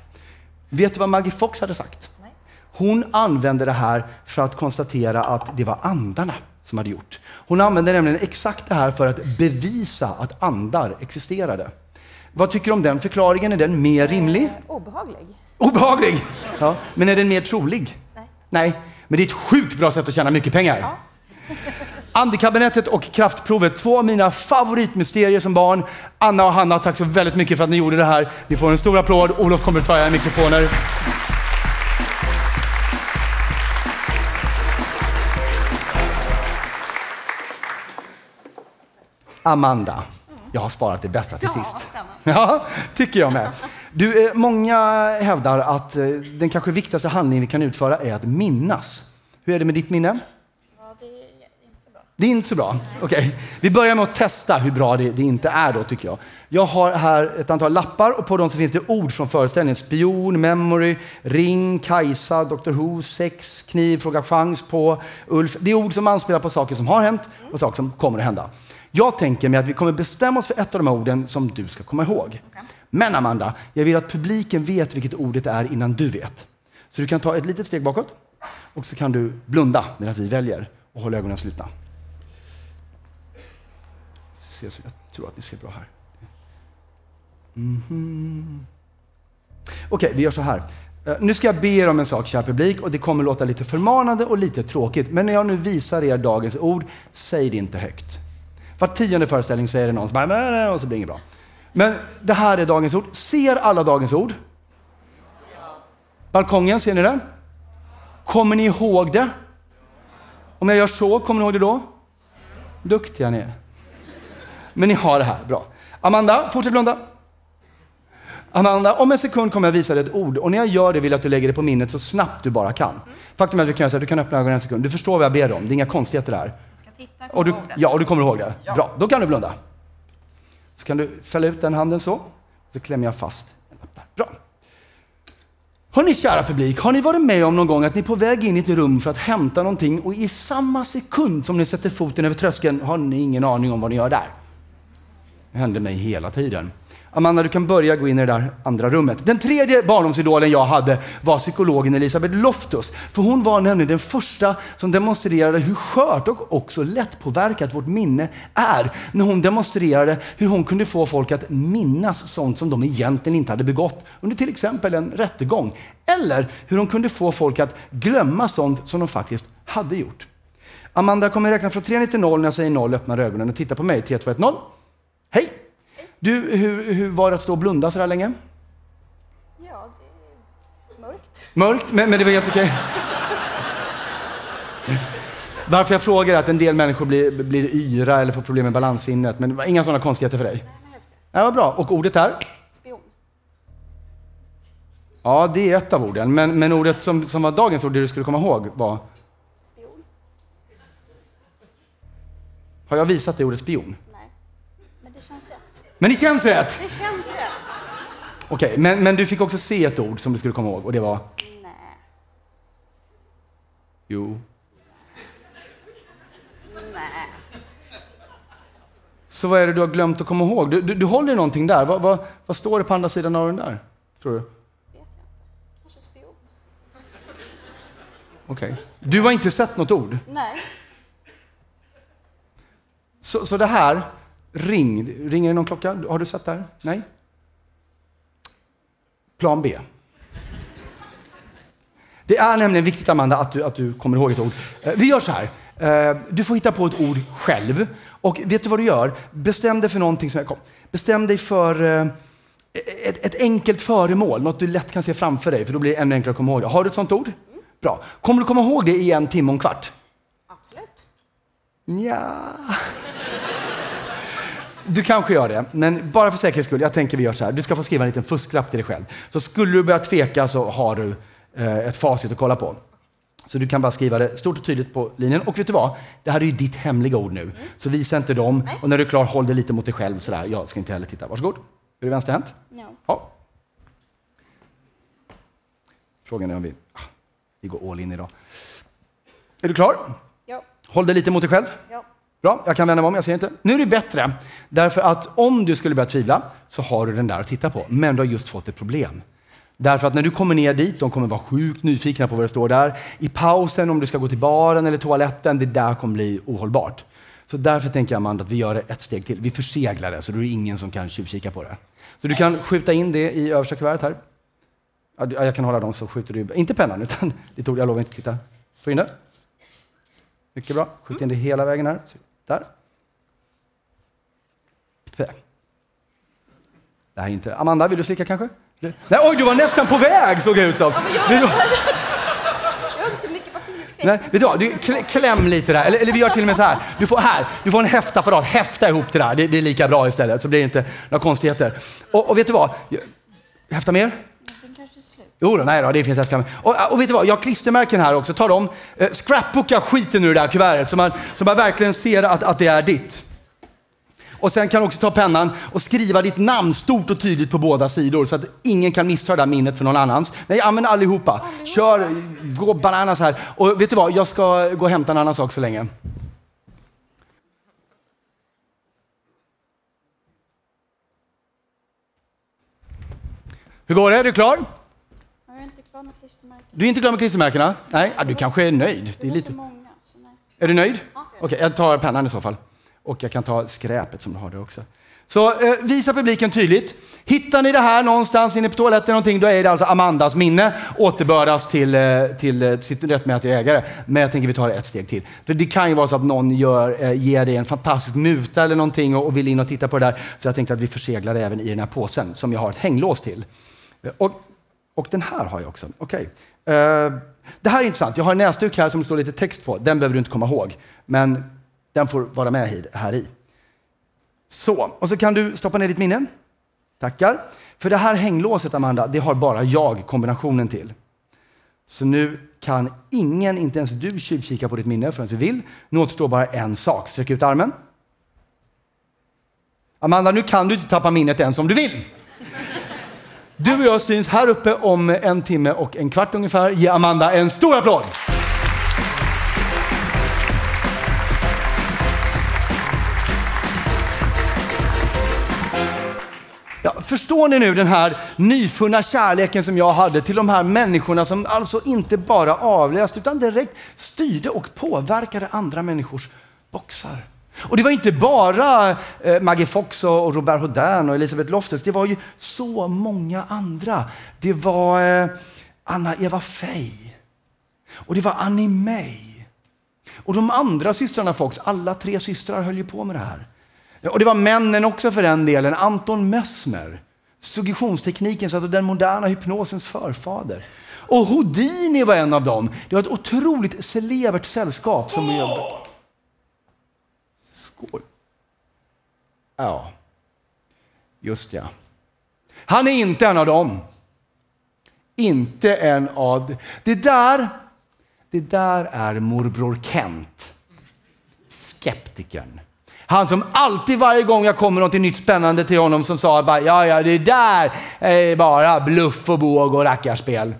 Speaker 2: Vet du vad Maggie Fox hade sagt?
Speaker 4: Nej.
Speaker 2: Hon använde det här för att konstatera att det var andarna som hade gjort. Hon använde nämligen exakt det här för att bevisa att andar existerade. Vad tycker du om den förklaringen? Är den mer rimlig?
Speaker 4: Obehaglig.
Speaker 2: Obehaglig? Ja. Men är den mer trolig?
Speaker 4: Nej.
Speaker 2: Nej. Men det är ett sjukt bra sätt att tjäna mycket pengar.
Speaker 4: Ja.
Speaker 2: Andekabinettet och kraftprovet, 2 av mina favoritmysterier som barn. Anna och Hanna, tack så väldigt mycket för att ni gjorde det här. Ni får en stor applåd. Olof kommer att ta era mikrofoner. Amanda, jag har sparat det bästa till sist. Ja, tycker jag med. Du, många hävdar att den kanske viktigaste handlingen vi kan utföra är att minnas. Hur är det med ditt minne? Det är inte så bra. Okej. Vi börjar med att testa hur bra det inte är då, tycker jag. Jag har här ett antal lappar och på dem så finns det ord från föreställningen. Spion, memory, ring, Kajsa, Dr. Who, sex, kniv, fråga chans på, Ulf. Det är ord som anspelar på saker som har hänt och saker som kommer att hända. Jag tänker mig att vi kommer bestämma oss för ett av de här orden som du ska komma ihåg. Okay. Men Amanda, jag vill att publiken vet vilket ordet är innan du vet. Så du kan ta ett litet steg bakåt och så kan du blunda medan vi väljer och hålla ögonen slutna. Jag tror att ni ser bra här. Okej, vi gör så här. Nu ska jag be er om en sak, kär publik, och det kommer låta lite förmanande och lite tråkigt. Men när jag nu visar er dagens ord, säg det inte högt. Var 10:e föreställning säger det någon som bara, och så blir det inget bra. Men det här är dagens ord. Ser alla dagens ord? Balkongen, ser ni det? Kommer ni ihåg det? Om jag gör så, kommer ni ihåg det då? Duktiga ni är. Men ni har det här, bra. Amanda, fortsätt blunda. Amanda, om en sekund kommer jag visa dig ett ord. Och när jag gör det vill jag att du lägger det på minnet så snabbt du bara kan. Faktum är att du kan öppna ögonen en sekund. Du förstår vad jag ber om. Det är inga konstigheter där.
Speaker 6: Jag ska titta
Speaker 2: Och du, och du kommer ihåg det?
Speaker 6: Ja.
Speaker 2: Bra, då kan du blunda. Så kan du fälla ut den handen så. Så klämmer jag fast. Bra. Har ni kära publik, har ni varit med om någon gång att ni är på väg in i ett rum för att hämta någonting och i samma sekund som ni sätter foten över tröskeln har ni ingen aning om vad ni gör där? Det händer mig hela tiden. Amanda, du kan börja gå in i det där andra rummet. Den tredje barndomsidolen jag hade var psykologen Elisabeth Loftus. För hon var nämligen den första som demonstrerade hur skört och också lättpåverkat vårt minne är. När hon demonstrerade hur hon kunde få folk att minnas sånt som de egentligen inte hade begått under till exempel en rättegång. Eller hur hon kunde få folk att glömma sånt som de faktiskt hade gjort. Amanda kommer räkna från 3 till 0 när jag säger 0, öppnar ögonen och tittar på mig. 3, 2, 1, 0. Hej! Du, hur var det att stå och blunda så här länge?
Speaker 6: Ja, det är mörkt.
Speaker 2: Mörkt, men det var helt okej. Varför jag frågar är att en del människor blir yra eller får problem med balanssinnet. Men det var inga sådana konstigheter för dig? Nej, det var bra. Och ordet är?
Speaker 6: Spion.
Speaker 2: Ja, det är ett av orden. Men ordet som var dagens ord, det du skulle komma ihåg var?
Speaker 6: Spion.
Speaker 2: Har jag visat dig ordet spion?
Speaker 6: Nej, men det känns rätt.
Speaker 2: Men det känns rätt!
Speaker 6: Det känns rätt.
Speaker 2: Okej, men du fick också se ett ord som du skulle komma ihåg. Och det var?
Speaker 6: Nej.
Speaker 2: Jo.
Speaker 6: Nej.
Speaker 2: Så vad är det du har glömt att komma ihåg? Du håller någonting där. Vad står det på andra sidan av den där? Tror du?
Speaker 6: Vet jag inte. Kanske spion.
Speaker 2: Okej. Du har inte sett något ord?
Speaker 6: Nej.
Speaker 2: Så det här, ringer det någon klocka? Har du sett det här? Nej? Plan B. Det är nämligen viktigt, Amanda, att du kommer ihåg ett ord. Vi gör så här. Du får hitta på ett ord själv. Och vet du vad du gör? Bestäm dig för någonting som bestäm dig för ett enkelt föremål. Något du lätt kan se framför dig, för då blir det ännu enklare att komma ihåg det. Har du ett sånt ord? Bra. Kommer du komma ihåg det i 1 timme och en kvart?
Speaker 6: Absolut.
Speaker 2: Ja. Du kanske gör det, men bara för säkerhets skull, jag tänker vi gör så här. Du ska få skriva en liten fusklapp till dig själv. Så skulle du börja tveka så har du ett facit att kolla på. Så du kan bara skriva det stort och tydligt på linjen. Och vet du vad? Det här är ju ditt hemliga ord nu. Så visa inte dem. Nej. Och när du är klar, håll det lite mot dig själv. Sådär. Jag ska inte heller titta. Varsågod. Är du vänsterhänt?
Speaker 6: Ja.
Speaker 2: Ja. Frågan är om vi går all in idag. Är du klar?
Speaker 6: Ja.
Speaker 2: Håll det lite mot dig själv.
Speaker 6: Ja.
Speaker 2: Bra, jag kan vända mig om, jag ser inte. Nu är det bättre. Därför att om du skulle börja tvivla så har du den där att titta på. Men du har just fått ett problem. Därför att när du kommer ner dit, de kommer vara sjukt nyfikna på vad det står där. I pausen, om du ska gå till baren eller toaletten, det där kommer bli ohållbart. Så därför tänker jag, Amanda, att vi gör det ett steg till. Vi förseglar det, så då är det ingen som kan tjuvkika på det. Så du kan skjuta in det i översta kuvertet här. Ja, jag kan hålla dem så skjuter du. Inte pennan, utan ditt ord. Jag lovar inte titta. Få in det. Mycket bra. Skjut in det hela vägen här. Där. Det här är inte... Amanda, vill du slicka kanske? Nej, oj, du var nästan på väg, såg jag ut som.
Speaker 6: Jag har inte så mycket basilisk.
Speaker 2: Nej, vet du vad? Du kläm lite där. Eller vi gör till och med så här. Du får en häftapparat. Häfta ihop det där. Det är lika bra istället. Så blir det inte några konstigheter. Och vet du vad? Häfta mer?
Speaker 6: Den kanske är slut.
Speaker 2: Jo, nej då, det finns häfta mer. Och vet du vad? Jag har klistermärken här också. Ta dem. Scrapbooka skiten ur det där kuvertet. Så man verkligen ser att det är ditt. Och sen kan du också ta pennan och skriva ditt namn stort och tydligt på båda sidor så att ingen kan missta det där minnet för någon annans. Nej, använd allihopa. Gå bananas här. Och vet du vad? Jag ska gå och hämta en annan sak så länge. Hur går det? Är du klar?
Speaker 6: Jag är inte klar med klistermärken.
Speaker 2: Du är inte klar med klistermärkena? Nej, du kanske är nöjd.
Speaker 6: Det är lite... så många. Så nej.
Speaker 2: Är du nöjd?
Speaker 6: Ja.
Speaker 2: Okej, jag tar pennan i så fall. Och jag kan ta skräpet som du har där också. Så visa publiken tydligt. Hittar ni det här någonstans inne på toaletten någonting, då är det alltså Amandas minne återbördas till sitt rättmätiga ägare. Men jag tänker vi tar det ett steg till. För det kan ju vara så att någon ger dig en fantastisk muta eller någonting och vill in och titta på det där. Så jag tänkte att vi förseglar det även i den här påsen som jag har ett hänglås till. Och den här har jag också. Okej. Det här är intressant. Jag har en näsduk här som det står lite text på. Den behöver du inte komma ihåg. Men den får vara med här i. Så, och så kan du stoppa ner ditt minne. Tackar. För det här hänglåset, Amanda, det har bara jag kombinationen till. Så nu kan ingen, inte ens du, tjuvkika på ditt minne förrän du vill. Nu återstår bara en sak. Sträck ut armen. Amanda, nu kan du inte tappa minnet ens om du vill. Du och jag syns här uppe om 1 timme och 1/4 ungefär. Ge Amanda en stor applåd! Ja, förstår ni nu den här nyfunna kärleken som jag hade till de här människorna som alltså inte bara avläste utan direkt styrde och påverkade andra människors boxar? Och det var inte bara Maggie Fox och Robert Houdin och Elisabeth Loftus. Det var ju så många andra. Det var Anna Eva Fey. Och det var Annie May. Och de andra systrarna Fox, alla 3 systrar höll ju på med det här. Och det var männen också för den delen. Anton Mesmer. Suggestionstekniken, alltså den moderna hypnosens förfader. Och Houdini var en av dem. Det var ett otroligt celebert sällskap som jobbade. Skål. Ja. Just ja. Han är inte en av dem. Inte en av... Det där är morbror Kent. Skeptikern. Han som alltid varje gång jag kommer något nytt spännande till honom som sa bara, ja det där är bara bluff och båg och rackarspel.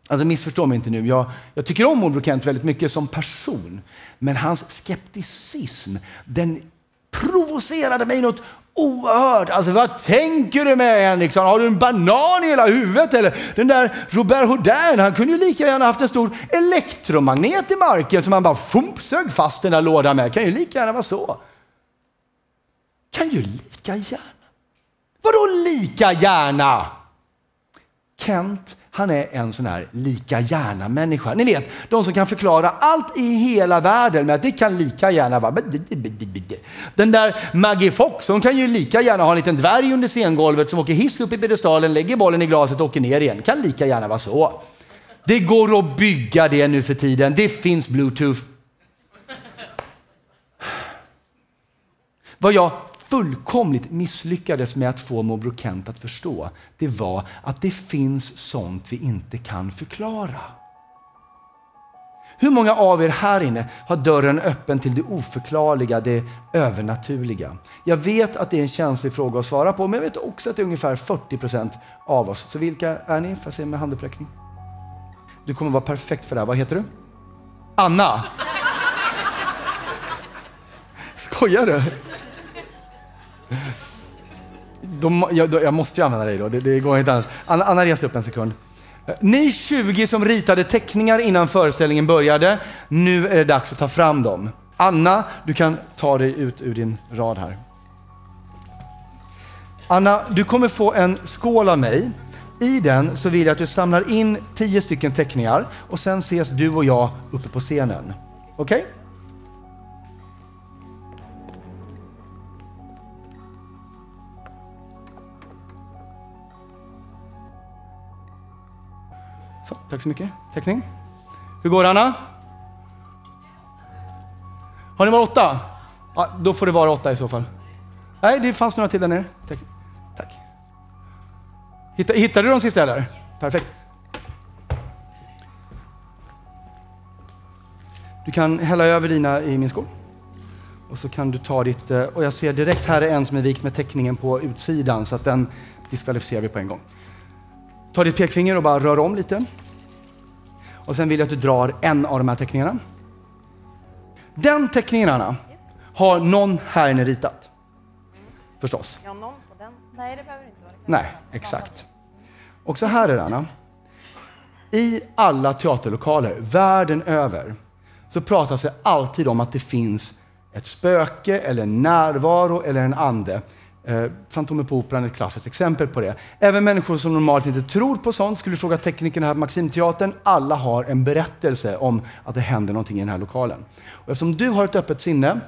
Speaker 2: Alltså missförstå mig inte nu. Jag tycker om morbror Kent väldigt mycket som person. Men hans skepticism, den provocerade mig något oerhört. Alltså vad tänker du med, Henriksson? Har du en banan i hela huvudet? Eller den där Robert Houdin, han kunde ju lika gärna haft en stor elektromagnet i marken som han bara sög fast den där lådan med. Kan ju lika gärna vara så. Kan ju lika gärna. Vadå lika gärna? Kent, han är en sån här lika gärna människa. Ni vet, de som kan förklara allt i hela världen med att det kan lika gärna vara. Den där Maggie Fox, hon kan ju lika gärna ha en liten dvärg under scengolvet som åker hiss upp i pedestalen, lägger bollen i glaset och åker ner igen. Kan lika gärna vara så. Det går att bygga det nu för tiden. Det finns Bluetooth. Vad jag fullkomligt misslyckades med att få morbror Kent att förstå, det var att det finns sånt vi inte kan förklara. Hur många av er här inne har dörren öppen till det oförklarliga, det övernaturliga? Jag vet att det är en känslig fråga att svara på, men jag vet också att det är ungefär 40% av oss. Så vilka är ni? Får jag se med handuppräckning? Du kommer vara perfekt för det här. Vad heter du? Anna. Skojar du? Jag måste ju använda dig då. Det går inte annars. Anna reser upp en sekund. Ni 20 som ritade teckningar innan föreställningen började, nu är det dags att ta fram dem. Anna, du kan ta dig ut ur din rad här. Anna, du kommer få en skål av mig. I den så vill jag att du samlar in 10 stycken teckningar och sen ses du och jag uppe på scenen. Okej? Okay? Så, tack så mycket. Teckning. Hur går det, Anna? Har ni varit 8? Ja, då får det vara 8 i så fall. Nej, det fanns några till där nere. Tack. Hittade du de sista eller? Perfekt. Du kan hälla över dina i min skål. Och så kan du ta ditt... Och jag ser direkt här är en som är vikt med teckningen på utsidan. Så att den diskvalificerar vi på en gång. Ta ditt pekfinger och bara rör om lite. Och sen vill jag att du drar en av de här teckningarna. Den teckningen, Anna, har någon här inne ritat. Förstås.
Speaker 7: Ja, någon på den. Nej, det behöver inte vara.
Speaker 2: Nej, exakt. Och så här är det, Anna. I alla teaterlokaler världen över så pratas det alltid om att det finns ett spöke eller en närvaro eller en ande. Fantomen på Operan är ett klassiskt exempel på det. Även människor som normalt inte tror på sånt, skulle fråga teknikerna här på Maximteatern, alla har en berättelse om att det händer någonting i den här lokalen. Och eftersom du har ett öppet sinne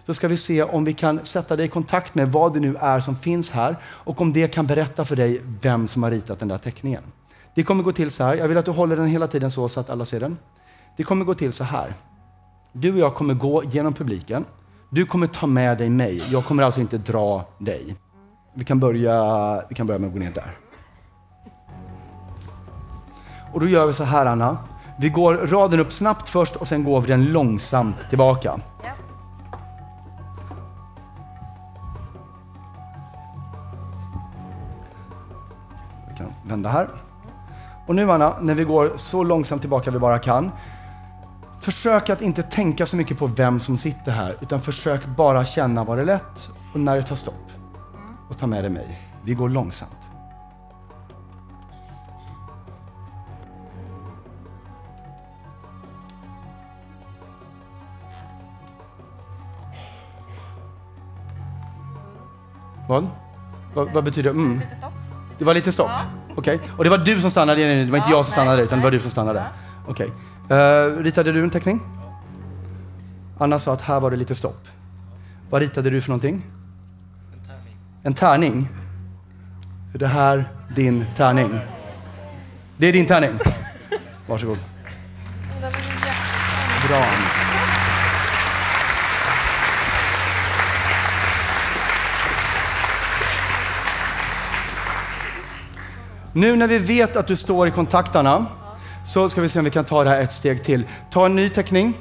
Speaker 2: så ska vi se om vi kan sätta dig i kontakt med vad det nu är som finns här och om det kan berätta för dig vem som har ritat den där teckningen. Det kommer gå till så här, jag vill att du håller den hela tiden så att alla ser den. Det kommer gå till så här. Du och jag kommer gå genom publiken. Du kommer ta med dig mig. Jag kommer alltså inte dra dig. Vi kan börja med att gå ner där. Och då gör vi så här, Anna. Vi går raden upp snabbt först och sen går vi den långsamt tillbaka.
Speaker 7: Ja.
Speaker 2: Vi kan vända här. Och nu, Anna, när vi går så långsamt tillbaka vi bara kan, försök att inte tänka så mycket på vem som sitter här, utan försök bara känna vad det är lätt och när det tar stopp. Och ta med dig mig. Vi går långsamt. Vad betyder det?
Speaker 7: Lite stopp.
Speaker 2: Det var lite stopp?
Speaker 7: Ja.
Speaker 2: Okej. Och det var du som stannade? Det var inte jag som stannade, utan det var du som stannade? Okej. Ritade du en teckning? Anna sa att här var det lite stopp. Vad ritade du för någonting? En tärning. Är det här din tärning? Det är din tärning. Varsågod. Bra. Nu när vi vet att du står i kontakterna så ska vi se om vi kan ta det här ett steg till. Ta en ny teckning.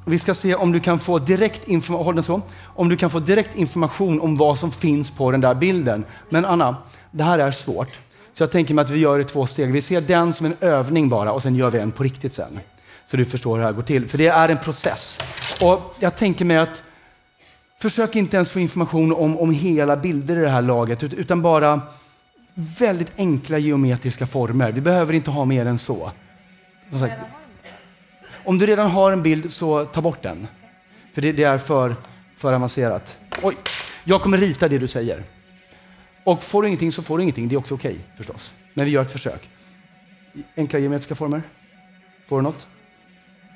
Speaker 2: Vi ska se om du kan få direkt information. Håll den så. Om du kan få direkt information om vad som finns på den där bilden. Men Anna, det här är svårt. Så jag tänker mig att vi gör det i 2 steg. Vi ser den som en övning bara och sen gör vi en på riktigt sen. Så du förstår hur det här går till. För det är en process. Och jag tänker mig att försök inte ens få information om hela bilder i det här laget, utan bara väldigt enkla geometriska former. Vi behöver inte ha mer än så. Som sagt, om du redan har en bild så ta bort den. För det är för avancerat. Oj, jag kommer rita det du säger. Och får du ingenting så får du ingenting. Det är också okej, förstås. Men vi gör ett försök. Enkla geometriska former. Får du något?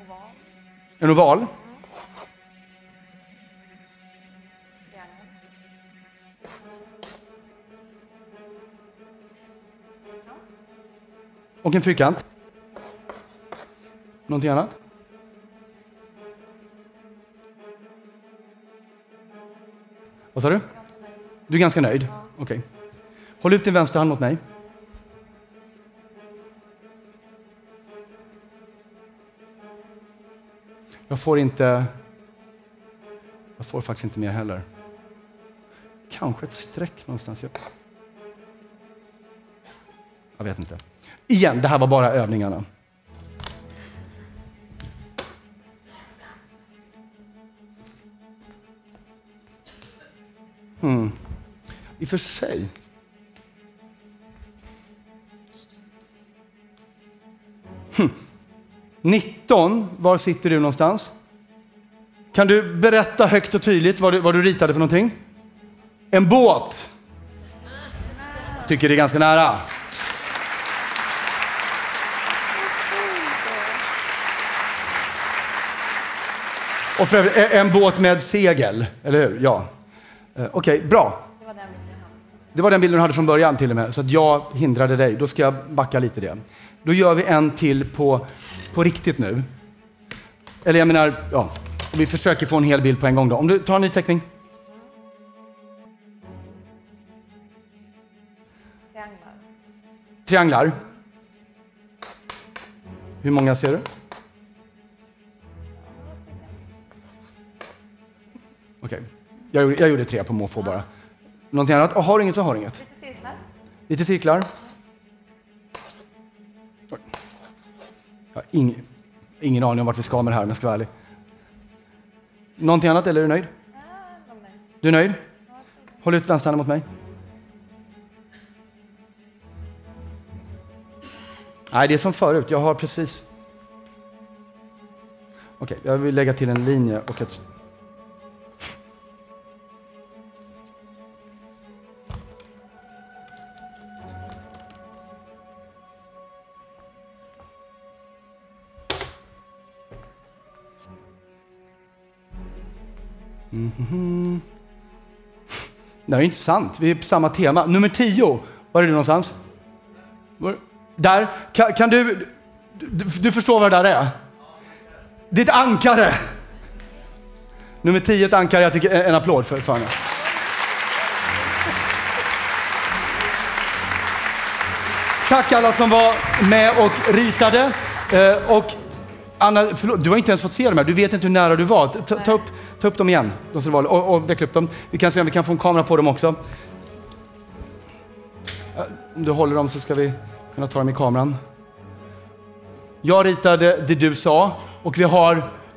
Speaker 7: Oval.
Speaker 2: En oval. Och en fyrkant. Någonting annat? Vad sa du? Du är ganska nöjd? Okej. Håll ut din vänster hand mot mig. Jag får faktiskt inte mer heller. Kanske ett streck någonstans. Jag vet inte. Igen, det här var bara övningarna. I och för sig. 19, var sitter du någonstans? Kan du berätta högt och tydligt vad du ritade för någonting? En båt. Tycker det är ganska nära. Och för övrigt, en båt med segel, eller hur? Ja. Okej, bra. Det var den bilden du hade från början till och med, så att jag hindrade dig. Då ska jag backa lite det. Då gör vi en till på riktigt nu. Eller jag menar, ja, vi försöker få en hel bild på en gång då. Om du tar en ny teckning. Trianglar. Hur många ser du? Okej. Jag gjorde 3 på måfå bara. Någonting annat? Har du inget så har du inget. Lite cirklar. Jag har ingen aning om vart vi ska med det här, om jag ska vara ärlig. Någonting annat, eller är du nöjd? Du är nöjd? Håll ut vänsterhanden mot mig. Nej, det är som förut. Jag har precis... Okej, jag vill lägga till en linje och ett... Det är inte sant. Vi är på samma tema. Nummer 10. Var är du någonstans? Där. Kan du förstår vad det där är? Det är ett ankare. Nummer 10, ett ankare. Jag tycker en applåd för henne. Tack alla som var med och ritade. Och Anna, förlåt, du har inte ens fått se dem här. Du vet inte hur nära du var. Ta upp dem igen. De som var, och veckla upp dem. Vi kan se om vi kan få en kamera på dem också. Om du håller dem så ska vi kunna ta dem i kameran. Jag ritade det du sa. Och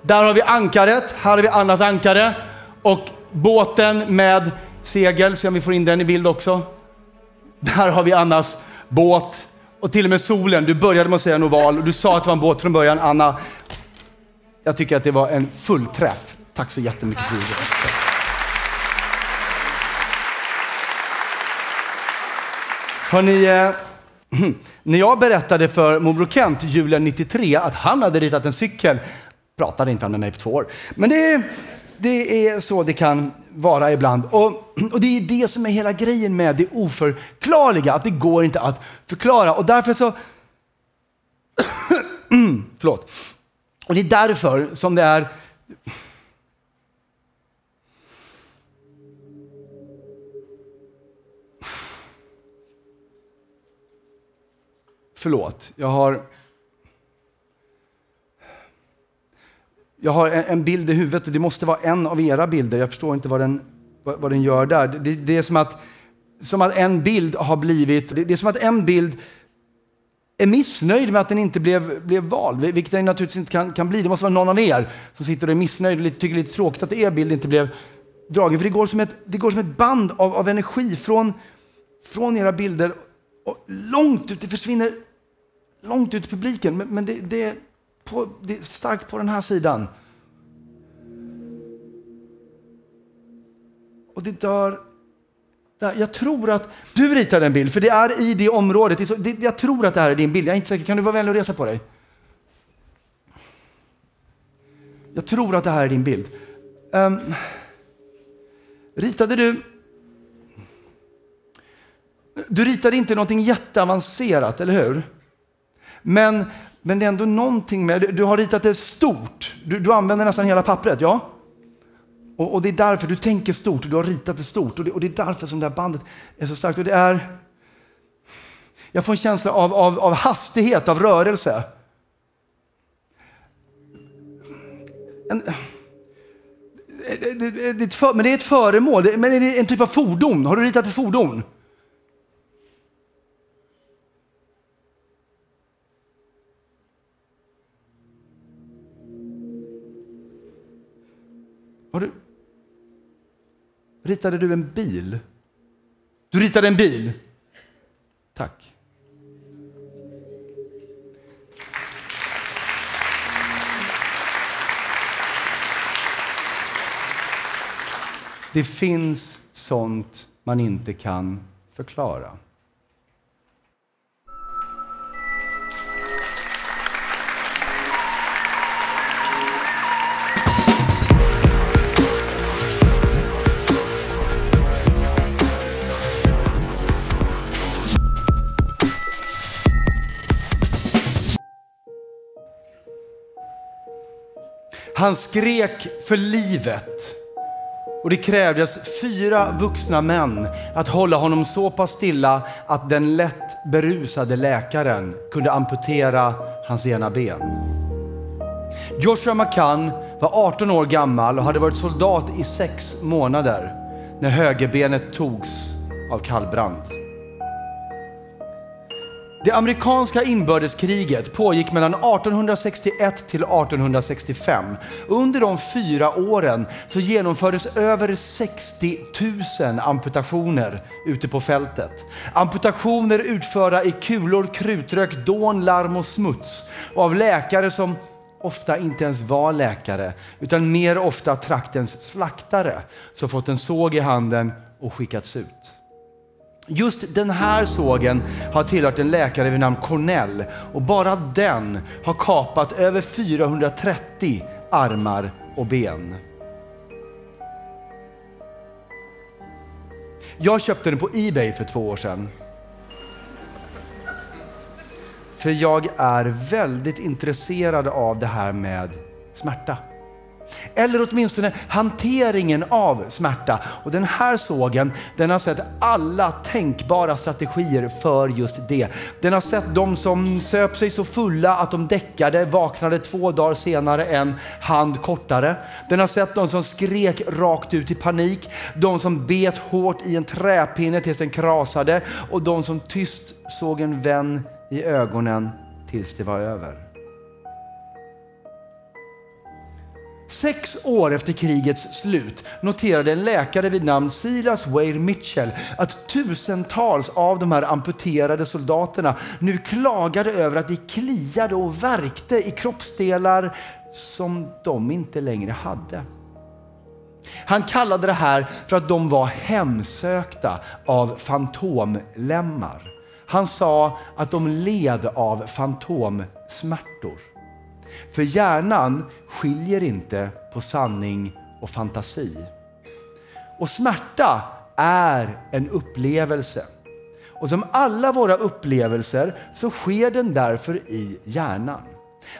Speaker 2: där har vi ankaret. Här har vi Annas ankare. Och båten med segel. Så om vi får in den i bild också. Där har vi Annas båt. Och till och med solen. Du började med att säga en oval. Och du sa att det var en båt från början, Anna. Jag tycker att det var en full träff. Tack så jättemycket för det. Hörrni, när jag berättade för morbror Kent julen 93 att han hade ritat en cykel, pratade inte han med mig på 2 år. Men det är så det kan vara ibland. Och det är det som är hela grejen med det oförklarliga, att det går inte att förklara. Och därför så... Förlåt. Och det är därför som det är... Förlåt, jag har en bild i huvudet och det måste vara en av era bilder. Jag förstår inte vad den gör där. Det är som att en bild har blivit... Det är som att en bild är missnöjd med att den inte blev vald. Vilket den naturligtvis inte kan bli. Det måste vara någon av er som sitter och är missnöjd och tycker lite tråkigt att er bild inte blev dragen. För det går som ett band av energi från era bilder och långt ut. Det försvinner långt ut i publiken. Men det är starkt på den här sidan. Och det dör... Jag tror att du ritar en bild, för det är i det området. Jag tror att det här är din bild. Jag är inte säker. Kan du vara vänlig och resa på dig? Jag tror att det här är din bild. Ritade du... Du ritade inte någonting jätteavancerat, eller hur? Men det är ändå någonting med... Du har ritat det stort. Du använder nästan hela pappret, ja? Och det är därför du tänker stort och du har ritat det stort. Och det är därför som det här bandet är så starkt. Och det är... Jag får en känsla av hastighet, av rörelse. Men det är ett föremål. Men det är en typ av fordon. Har du ritat ett fordon? Ritade du en bil? Du ritade en bil? Tack. Det finns sånt man inte kan förklara. Han skrek för livet och det krävdes 4 vuxna män att hålla honom så pass stilla att den lätt berusade läkaren kunde amputera hans ena ben. Joshua McCann var 18 år gammal och hade varit soldat i 6 månader när högerbenet togs av kallbrand. Det amerikanska inbördeskriget pågick mellan 1861 till 1865. Under de 4 åren så genomfördes över 60 000 amputationer ute på fältet. Amputationer utförda i kulor, krutrök, dån, larm och smuts. Och av läkare som ofta inte ens var läkare utan mer ofta traktens slaktare som fått en såg i handen och skickats ut. Just den här sågen har tillhört en läkare vid namn Cornell och bara den har kapat över 430 armar och ben. Jag köpte den på eBay för 2 år sedan. För jag är väldigt intresserad av det här med smärta. Eller åtminstone hanteringen av smärta. Och den här sågen, den har sett alla tänkbara strategier för just det. Den har sett de som söp sig så fulla att de däckade, vaknade 2 dagar senare en hand kortare. Den har sett de som skrek rakt ut i panik, de som bet hårt i en träpinne tills den krasade och de som tyst såg en vän i ögonen tills det var över. 6 år efter krigets slut noterade en läkare vid namn Silas Weir Mitchell att tusentals av de här amputerade soldaterna nu klagade över att de kliade och värkte i kroppsdelar som de inte längre hade. Han kallade det här för att de var hemsökta av fantomlemmar. Han sa att de led av fantomsmärtor. För hjärnan skiljer inte på sanning och fantasi. Och smärta är en upplevelse. Och som alla våra upplevelser så sker den därför i hjärnan.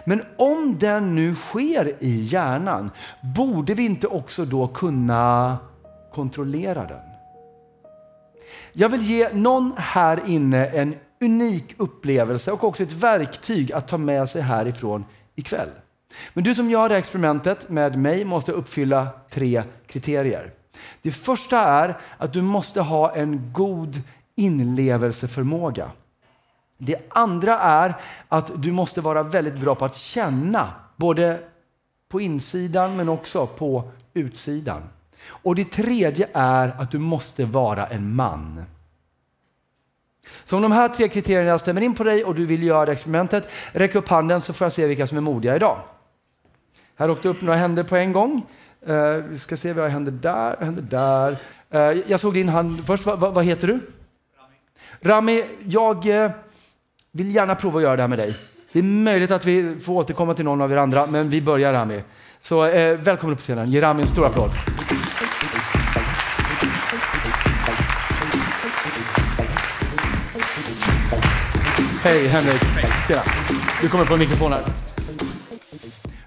Speaker 2: Men om den nu sker i hjärnan, borde vi inte också då kunna kontrollera den? Jag vill ge någon här inne en unik upplevelse och också ett verktyg att ta med sig härifrån ikväll. Men du som gör det här experimentet med mig måste uppfylla 3 kriterier. Det första är att du måste ha en god inlevelseförmåga. Det andra är att du måste vara väldigt bra på att känna, både på insidan men också på utsidan. Och det tredje är att du måste vara en man. Så om de här 3 kriterierna stämmer in på dig och du vill göra experimentet, räck upp handen så får jag se vilka som är modiga idag. Här åkte upp några händer på en gång. Vi ska se, vi har händer där, händer där. Jag såg din hand först. Vad heter du? Rami, jag vill gärna prova att göra det här med dig. Det är möjligt att vi får återkomma till någon av er andra, men vi börjar Rami. Så välkommen upp på scenen. Ge Rami en stor applåd. Hej Henrik. Tjena. Du kommer från mikrofonen.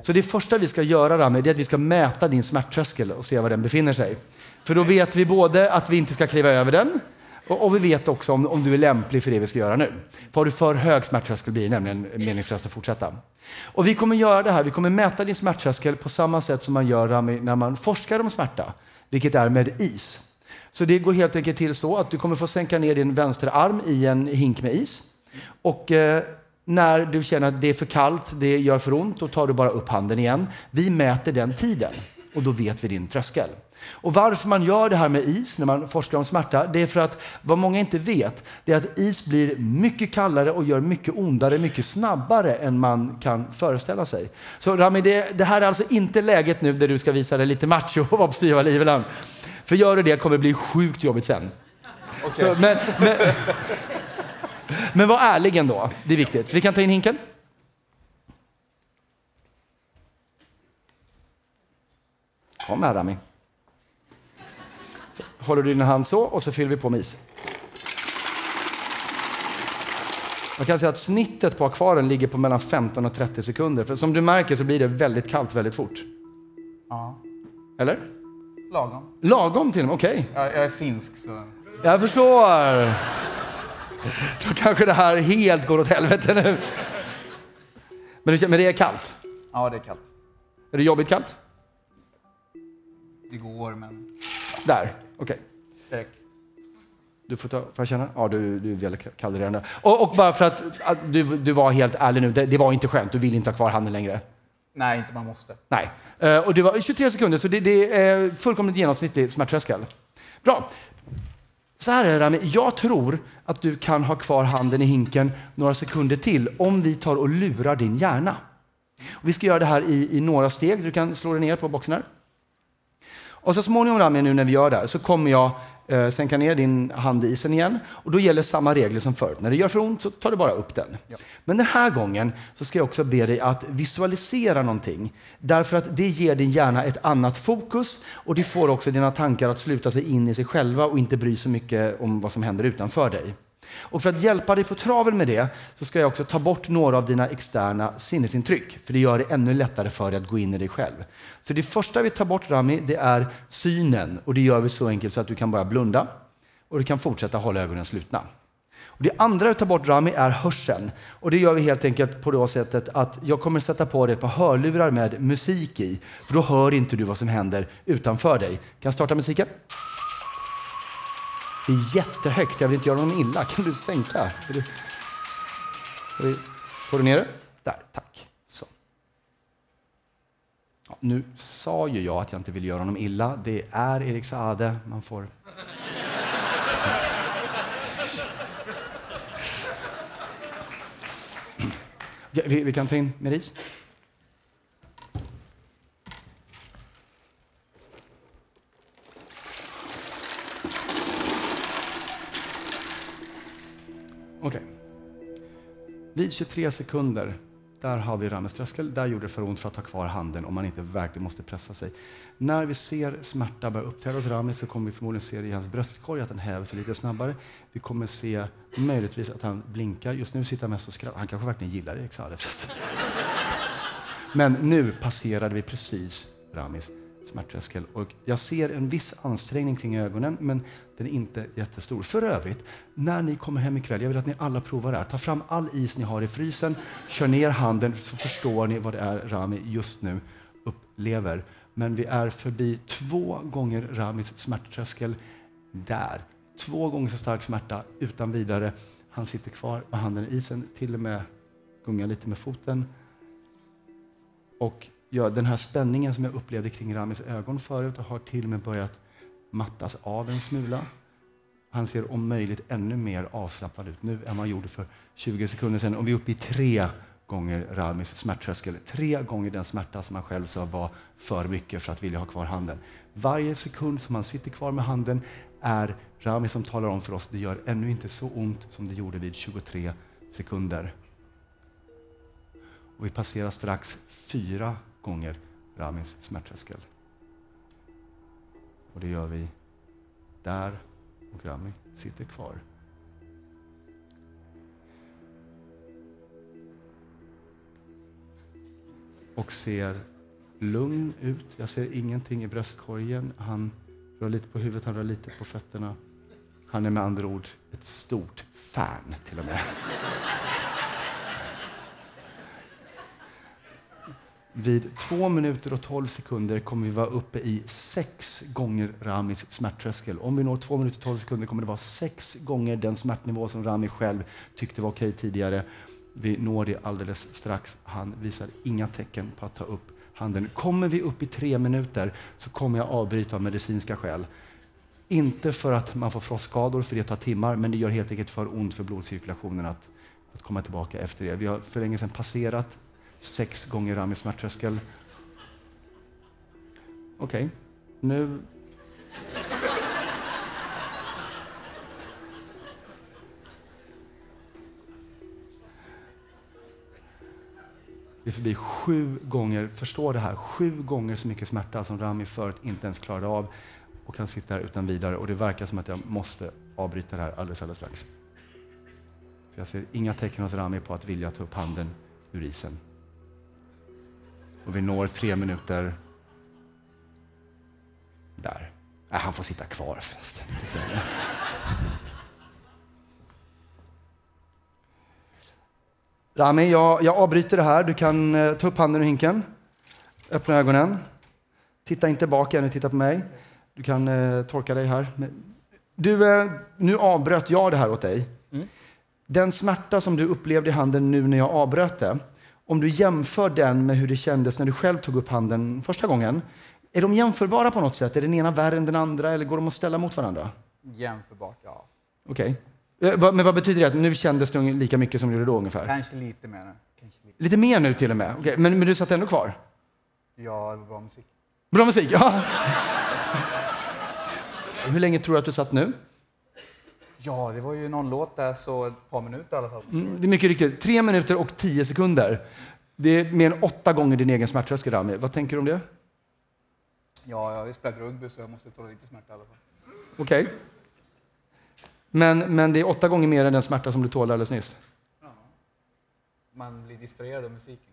Speaker 2: Så det första vi ska göra Rami, det är att vi ska mäta din smärttröskel och se var den befinner sig. För då vet vi både att vi inte ska kliva över den och vi vet också om du är lämplig för det vi ska göra nu. För har du för hög smärttröskel blir det nämligen meningslöst att fortsätta. Och vi kommer göra det här, vi kommer mäta din smärttröskel på samma sätt som man gör Rami när man forskar om smärta, vilket är med is. Så det går helt enkelt till så att du kommer få sänka ner din vänstra arm i en hink med is. Och när du känner att det är för kallt, det gör för ont, då tar du bara upp handen igen. Vi mäter den tiden och då vet vi din tröskel. Och varför man gör det här med is när man forskar om smärta, det är för att vad många inte vet, det är att is blir mycket kallare och gör mycket ondare, mycket snabbare än man kan föreställa sig. Så Rami, det här är alltså inte läget nu där du ska visa dig lite macho och vara på styva livet. För gör du det kommer det bli sjukt jobbigt sen. Okay. Så, men var ärlig ändå, det är viktigt. Vi kan ta in hinken. Kom här Rami. Så, håller du din hand så och så fyller vi på med is. Man kan säga att snittet på akvarien ligger på mellan 15 och 30 sekunder. För som du märker så blir det väldigt kallt väldigt fort.
Speaker 8: Ja.
Speaker 2: Eller?
Speaker 8: Lagom.
Speaker 2: Lagom till och med, okej.
Speaker 8: Ja, jag är finsk så...
Speaker 2: Jag förstår. Då kanske det här helt går åt helvete nu. Men det är kallt?
Speaker 8: Ja, det är kallt.
Speaker 2: Är det jobbigt kallt?
Speaker 8: Det går, men...
Speaker 2: Där, okej.
Speaker 8: Okay.
Speaker 2: Du får jag känna? Ja, du är väldigt kall redan där. Och bara för att du var helt ärlig nu, det var inte skönt. Du vill inte ha kvar handen längre.
Speaker 8: Nej, inte man måste.
Speaker 2: Nej, och det var 23 sekunder, så det är fullkomligt genomsnittlig smärttröskel. Bra. Så här är det, Rami. Jag tror att du kan ha kvar handen i hinken några sekunder till om vi tar och lurar din hjärna. Och vi ska göra det här i några steg. Du kan slå dig ner på boxen här. Och så småningom, Rami, nu när vi gör det här så kommer jag sänka ner din hand i isen igen. Och då gäller samma regler som förut. När det gör för ont så tar du bara upp den. Ja. Men den här gången så ska jag också be dig att visualisera någonting. Därför att det ger din hjärna ett annat fokus. Och det får också dina tankar att sluta sig in i sig själva och inte bry så mycket om vad som händer utanför dig. Och för att hjälpa dig på traven med det så ska jag också ta bort några av dina externa sinnesintryck. För det gör det ännu lättare för dig att gå in i dig själv. Så det första vi tar bort, Rami, det är synen. Och det gör vi så enkelt så att du kan börja blunda. Och du kan fortsätta hålla ögonen slutna. Och det andra vi tar bort, Rami, är hörseln. Och det gör vi helt enkelt på det sättet att jag kommer sätta på dig ett par hörlurar med musik i. För då hör inte du vad som händer utanför dig. Kan jag starta musiken? Det är jättehögt, jag vill inte göra någon illa. Kan du sänka? Får du ner det? Där, tack. Så. Ja, nu sa ju jag att jag inte vill göra honom illa. Det är Erik Saade. Man får... Vi kan ta in Meris. Okej. Vid 23 sekunder, där har vi Ramis tröskel. Där gjorde det för ont för att ha kvar handen om man inte verkligen måste pressa sig. När vi ser smärta börja uppträda hos Rami så kommer vi förmodligen se det i hans bröstkorg att den häver sig lite snabbare. Vi kommer se möjligtvis att han blinkar. Just nu sitter han mest och skrattar. Han kanske verkligen gillar Erik Saade förresten. Men nu passerade vi precis Ramis smärttröskel. Och jag ser en viss ansträngning kring ögonen, men den är inte jättestor. För övrigt, när ni kommer hem ikväll, jag vill att ni alla provar det här. Ta fram all is ni har i frysen, kör ner handen så förstår ni vad det är Rami just nu upplever. Men vi är förbi 2 gånger Ramis smärttröskel där. 2 gånger så stark smärta utan vidare. Han sitter kvar med handen i isen, till och med gungar lite med foten. Och ja, den här spänningen som jag upplevde kring Ramis ögon förut har till och med börjat mattas av en smula. Han ser om möjligt ännu mer avslappnad ut nu än man gjorde för 20 sekunder sedan. Och vi är uppe i 3 gånger Ramis smärttröskel. 3 gånger den smärta som han själv sa var för mycket för att vilja ha kvar handen. Varje sekund som han sitter kvar med handen är Rami som talar om för oss det gör ännu inte så ont som det gjorde vid 23 sekunder. Och vi passerar strax 4 gånger Ramis smärttröskel. Och det gör vi där och Rami sitter kvar. Och ser lugn ut. Jag ser ingenting i bröstkorgen. Han rör lite på huvudet, han rör lite på fötterna. Han är med andra ord ett stort fan till och med. Vid 2 minuter och 12 sekunder kommer vi vara uppe i 6 gånger Ramis smärttröskel. Om vi når 2 minuter och 12 sekunder kommer det vara 6 gånger den smärtnivå som Rami själv tyckte var okej tidigare. Vi når det alldeles strax. Han visar inga tecken på att ta upp handen. Kommer vi upp i 3 minuter så kommer jag avbryta av medicinska skäl. Inte för att man får frostskador, för det tar timmar, men det gör helt enkelt för ont för blodcirkulationen att komma tillbaka efter det. Vi har för länge sedan passerat 6 gånger Ramis smärttröskel. Okej, nu... Vi är förbi 7 gånger, förstår det här, 7 gånger så mycket smärta som Rami förut inte ens klarade av och kan sitta här utan vidare. Och det verkar som att jag måste avbryta det här alldeles strax. För jag ser inga tecken hos Rami på att vilja ta upp handen ur isen. Och vi når 3 minuter där. Han får sitta kvar förresten. Rami, jag avbryter det här. Du kan ta upp handen ur hinken. Öppna ögonen. Titta inte bak ännu, titta på mig. Du kan torka dig här. Nu avbröt jag det här åt dig. Den smärta som du upplevde i handen nu när jag avbröt det. Om du jämför den med hur det kändes när du själv tog upp handen första gången. Är de jämförbara på något sätt? Är den ena värre än den andra eller går de att ställa mot varandra?
Speaker 8: Jämförbart, ja.
Speaker 2: Okej. Men vad betyder det? Att nu kändes det lika mycket som det gjorde då ungefär?
Speaker 8: Kanske lite mer nu.
Speaker 2: Lite mer nu till och med? Okay. Men du satt ändå kvar?
Speaker 8: Ja, det var bra musik.
Speaker 2: Bra musik, ja. Hur länge tror du att du satt nu?
Speaker 8: Ja, det var ju någon låt där så ett par minuter i alla fall.
Speaker 2: Det är mycket riktigt. 3 minuter och 10 sekunder. Det är mer än 8 gånger din egen smärttröskel, Rami. Vad tänker du om det?
Speaker 8: Ja, jag har ju spelat rugby så jag måste ta lite smärta i alla fall.
Speaker 2: Okej. Men det är 8 gånger mer än den smärta som du tålde alldeles nyss.
Speaker 8: Man blir distraherad av musiken.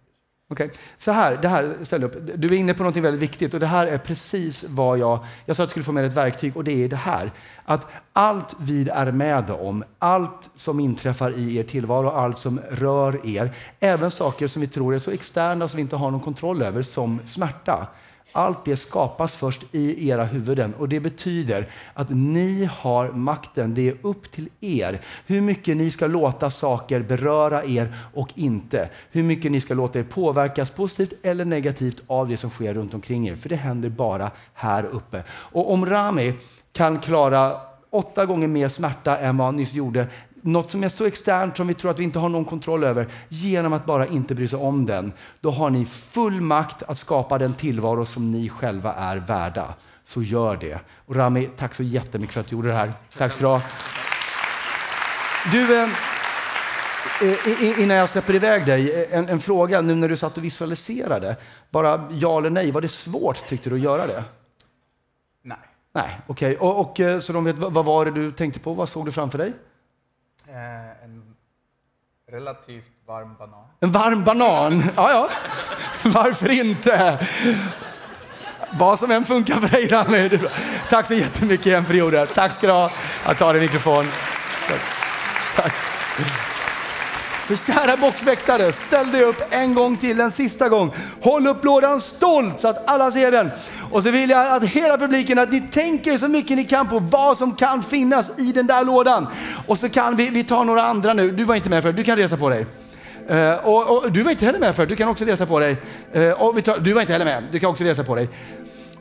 Speaker 2: Okej, så här, det här ställ upp. Du är inne på något väldigt viktigt och det här är precis vad jag sa att jag skulle få med ett verktyg och det är det här. Att allt vi är med om, allt som inträffar i er tillvaro, allt som rör er, även saker som vi tror är så externa som vi inte har någon kontroll över som smärta. Allt det skapas först i era huvuden och det betyder att ni har makten. Det är upp till er hur mycket ni ska låta saker beröra er och inte. Hur mycket ni ska låta er påverkas positivt eller negativt av det som sker runt omkring er. För det händer bara här uppe. Och om Rami kan klara 8 gånger mer smärta än vad han nyss gjorde, något som är så externt som vi tror att vi inte har någon kontroll över, genom att bara inte bry sig om den, då har ni full makt att skapa den tillvaro som ni själva är värda. Så gör det. Och Rami, tack så jättemycket för att du gjorde det här. Tack ska du ha. Du, innan jag släpper iväg dig, en fråga nu när du satt och visualiserade. Bara ja eller nej, var det svårt tyckte du att göra det?
Speaker 8: Nej.
Speaker 2: Nej, okej. Och så de vet, vad var det du tänkte på? Vad såg du framför dig?
Speaker 8: En relativt varm banan.
Speaker 2: En varm banan? Ja. Varför inte? Vad som än funkar för dig, Rami. Tack så jättemycket igen för ordet. Tack ska du ha. Jag tar en mikrofon. Tack. Så kära boxväktare, ställ dig upp en gång till, en sista gång. Håll upp lådan stolt så att alla ser den. Och så vill jag att hela publiken, att ni tänker så mycket ni kan på vad som kan finnas i den där lådan. Och så kan vi ta några andra nu. Du var inte med för, du kan resa på dig. Och du var inte heller med för, du kan också resa på dig. Du var inte heller med, du kan också resa på dig.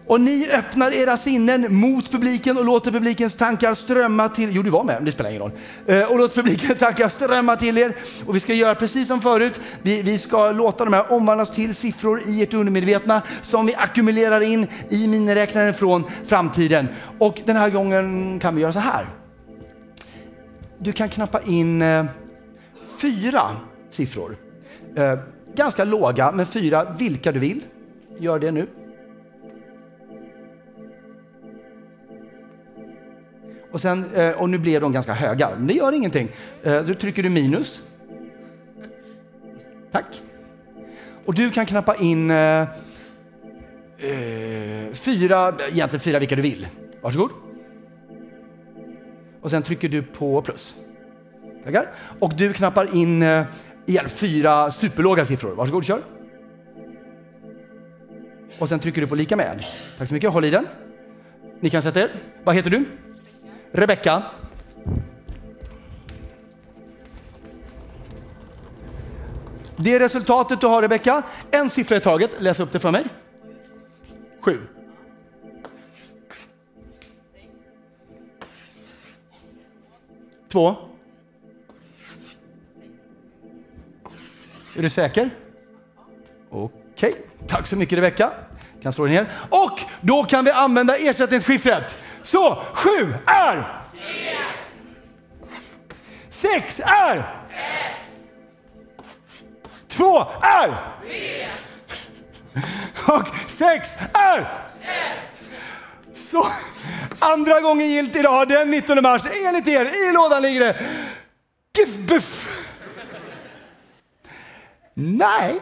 Speaker 2: Och ni öppnar era sinnen mot publiken och låter publikens tankar strömma till... Jo, du var med, det spelar ingen roll. Och låt publikens tankar strömma till er. Och vi ska göra precis som förut. Vi ska låta de här omvandlas till siffror i ert undermedvetna som vi ackumulerar in i miniräknaren från framtiden. Och den här gången kan vi göra så här. Du kan knappa in 4 siffror. Ganska låga, men 4 vilka du vill. Gör det nu. Och, sen, och nu blir de ganska höga. Det gör ingenting. Då trycker du minus. Tack. Och du kan knappa in 4, egentligen 4 vilka du vill. Varsågod. Och sen trycker du på plus. Tackar. Och du knappar in igen 4 superlåga siffror. Varsågod, kör. Och sen trycker du på lika med. Tack så mycket, håll i den. Ni kan sätta er. Vad heter du? Rebecka. Det är resultatet du har, Rebecka. En siffra i taget. Läs upp det för mig. 7. 2. Är du säker? Okej. Tack så mycket, Rebecka. Kan slå den ner. Och då kan vi använda ersättningsskiffret. Så, 7 är 6 är 2 är och 6 är så andra gången gilt idag den 19 mars. Enligt er, i lådan ligger det giftbuff. Nej.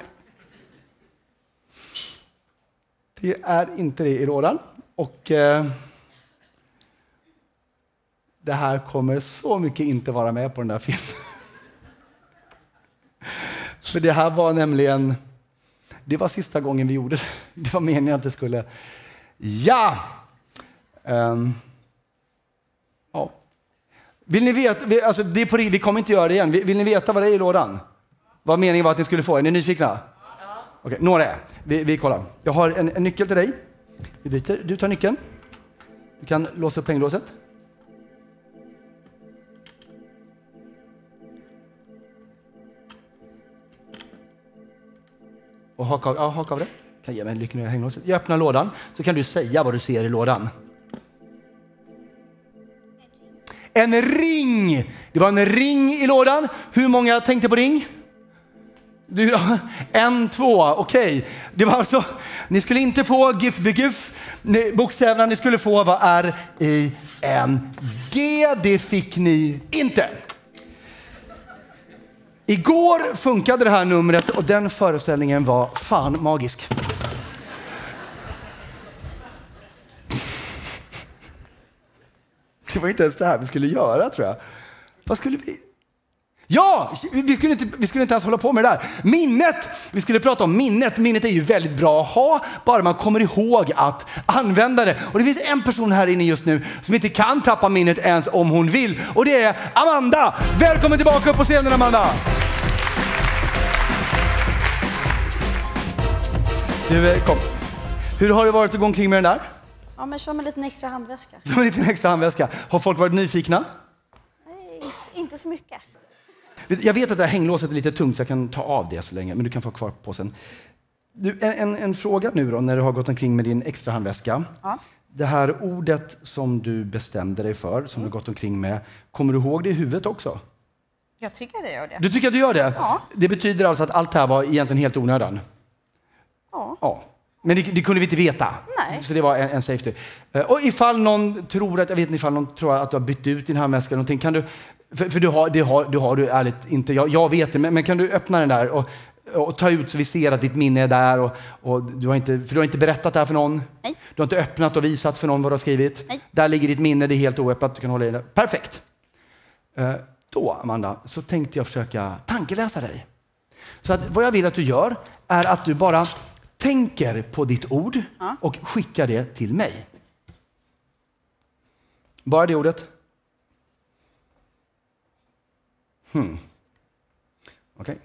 Speaker 2: Det är inte det i lådan. Och det här kommer så mycket inte vara med på den där filmen. För det här var nämligen... Det var sista gången vi gjorde det. Det var meningen att det skulle... Ja! Ja. Vill ni veta... Alltså det är på, vi kommer inte göra det igen. Vill ni veta vad det är i lådan? Vad meningen var att ni skulle få? Är ni nyfikna? Ja. Okej, några är. Vi kollar. Jag har en nyckel till dig. Vi byter. Du tar nyckeln. Du kan låsa upp penglåset. Och haka av det. Kan ge mig en lycklig hänglåset. Jag öppnar lådan så kan du säga vad du ser i lådan. En ring! Det var en ring i lådan. Hur många tänkte på ring? En, två, okej. Det var alltså, ni skulle inte få GIF begif. Bokstäverna ni skulle få var R-I-N-G. Det fick ni inte. Igår funkade det här numret och den föreställningen var fan magisk. Det var inte ens det här vi skulle göra, tror jag. Vad skulle vi... Ja, vi skulle inte ens hålla på med det där. Minnet! Vi skulle prata om minnet. Minnet är ju väldigt bra att ha, bara man kommer ihåg att använda det. Och det finns en person här inne just nu som inte kan tappa minnet ens om hon vill. Och det är Amanda! Välkommen tillbaka upp på scenen, Amanda! Du, kom. Hur har det varit att gå omkring med den där?
Speaker 7: Ja, men kör med lite extra handväska.
Speaker 2: Som en liten extra handväska. Har folk varit nyfikna?
Speaker 7: Nej, inte så mycket.
Speaker 2: Jag vet att det här hänglåset är lite tungt så jag kan ta av det så länge. Men du kan få kvar på sen. Du, en fråga nu då när du har gått omkring med din extra handväska.
Speaker 7: Ja.
Speaker 2: Det här ordet som du bestämde dig för, som du gått omkring med. Kommer du ihåg det i huvudet också?
Speaker 7: Jag tycker det gör det.
Speaker 2: Du tycker att du gör det?
Speaker 7: Ja.
Speaker 2: Det betyder alltså att allt det här var egentligen helt onödan? Ja. Men det kunde vi inte veta.
Speaker 7: Nej.
Speaker 2: Så det var en safety. Och ifall någon tror att, jag vet inte ifall någon tror att du har bytt ut din handväska eller någonting, kan du, för du har du ärligt inte, jag vet det, men kan du öppna den där och ta ut så vi ser att ditt minne är där och du har inte berättat det här för någon?
Speaker 7: Nej.
Speaker 2: Du har inte öppnat och visat för någon vad du har skrivit?
Speaker 7: Nej.
Speaker 2: Där ligger ditt minne, det är helt oöppnat, du kan hålla i det. Perfekt. Då, Amanda, så tänkte jag försöka tankeläsa dig. Så att vad jag vill att du gör är att du bara tänker på ditt ord och skickar det till mig. Bara det ordet. Okej.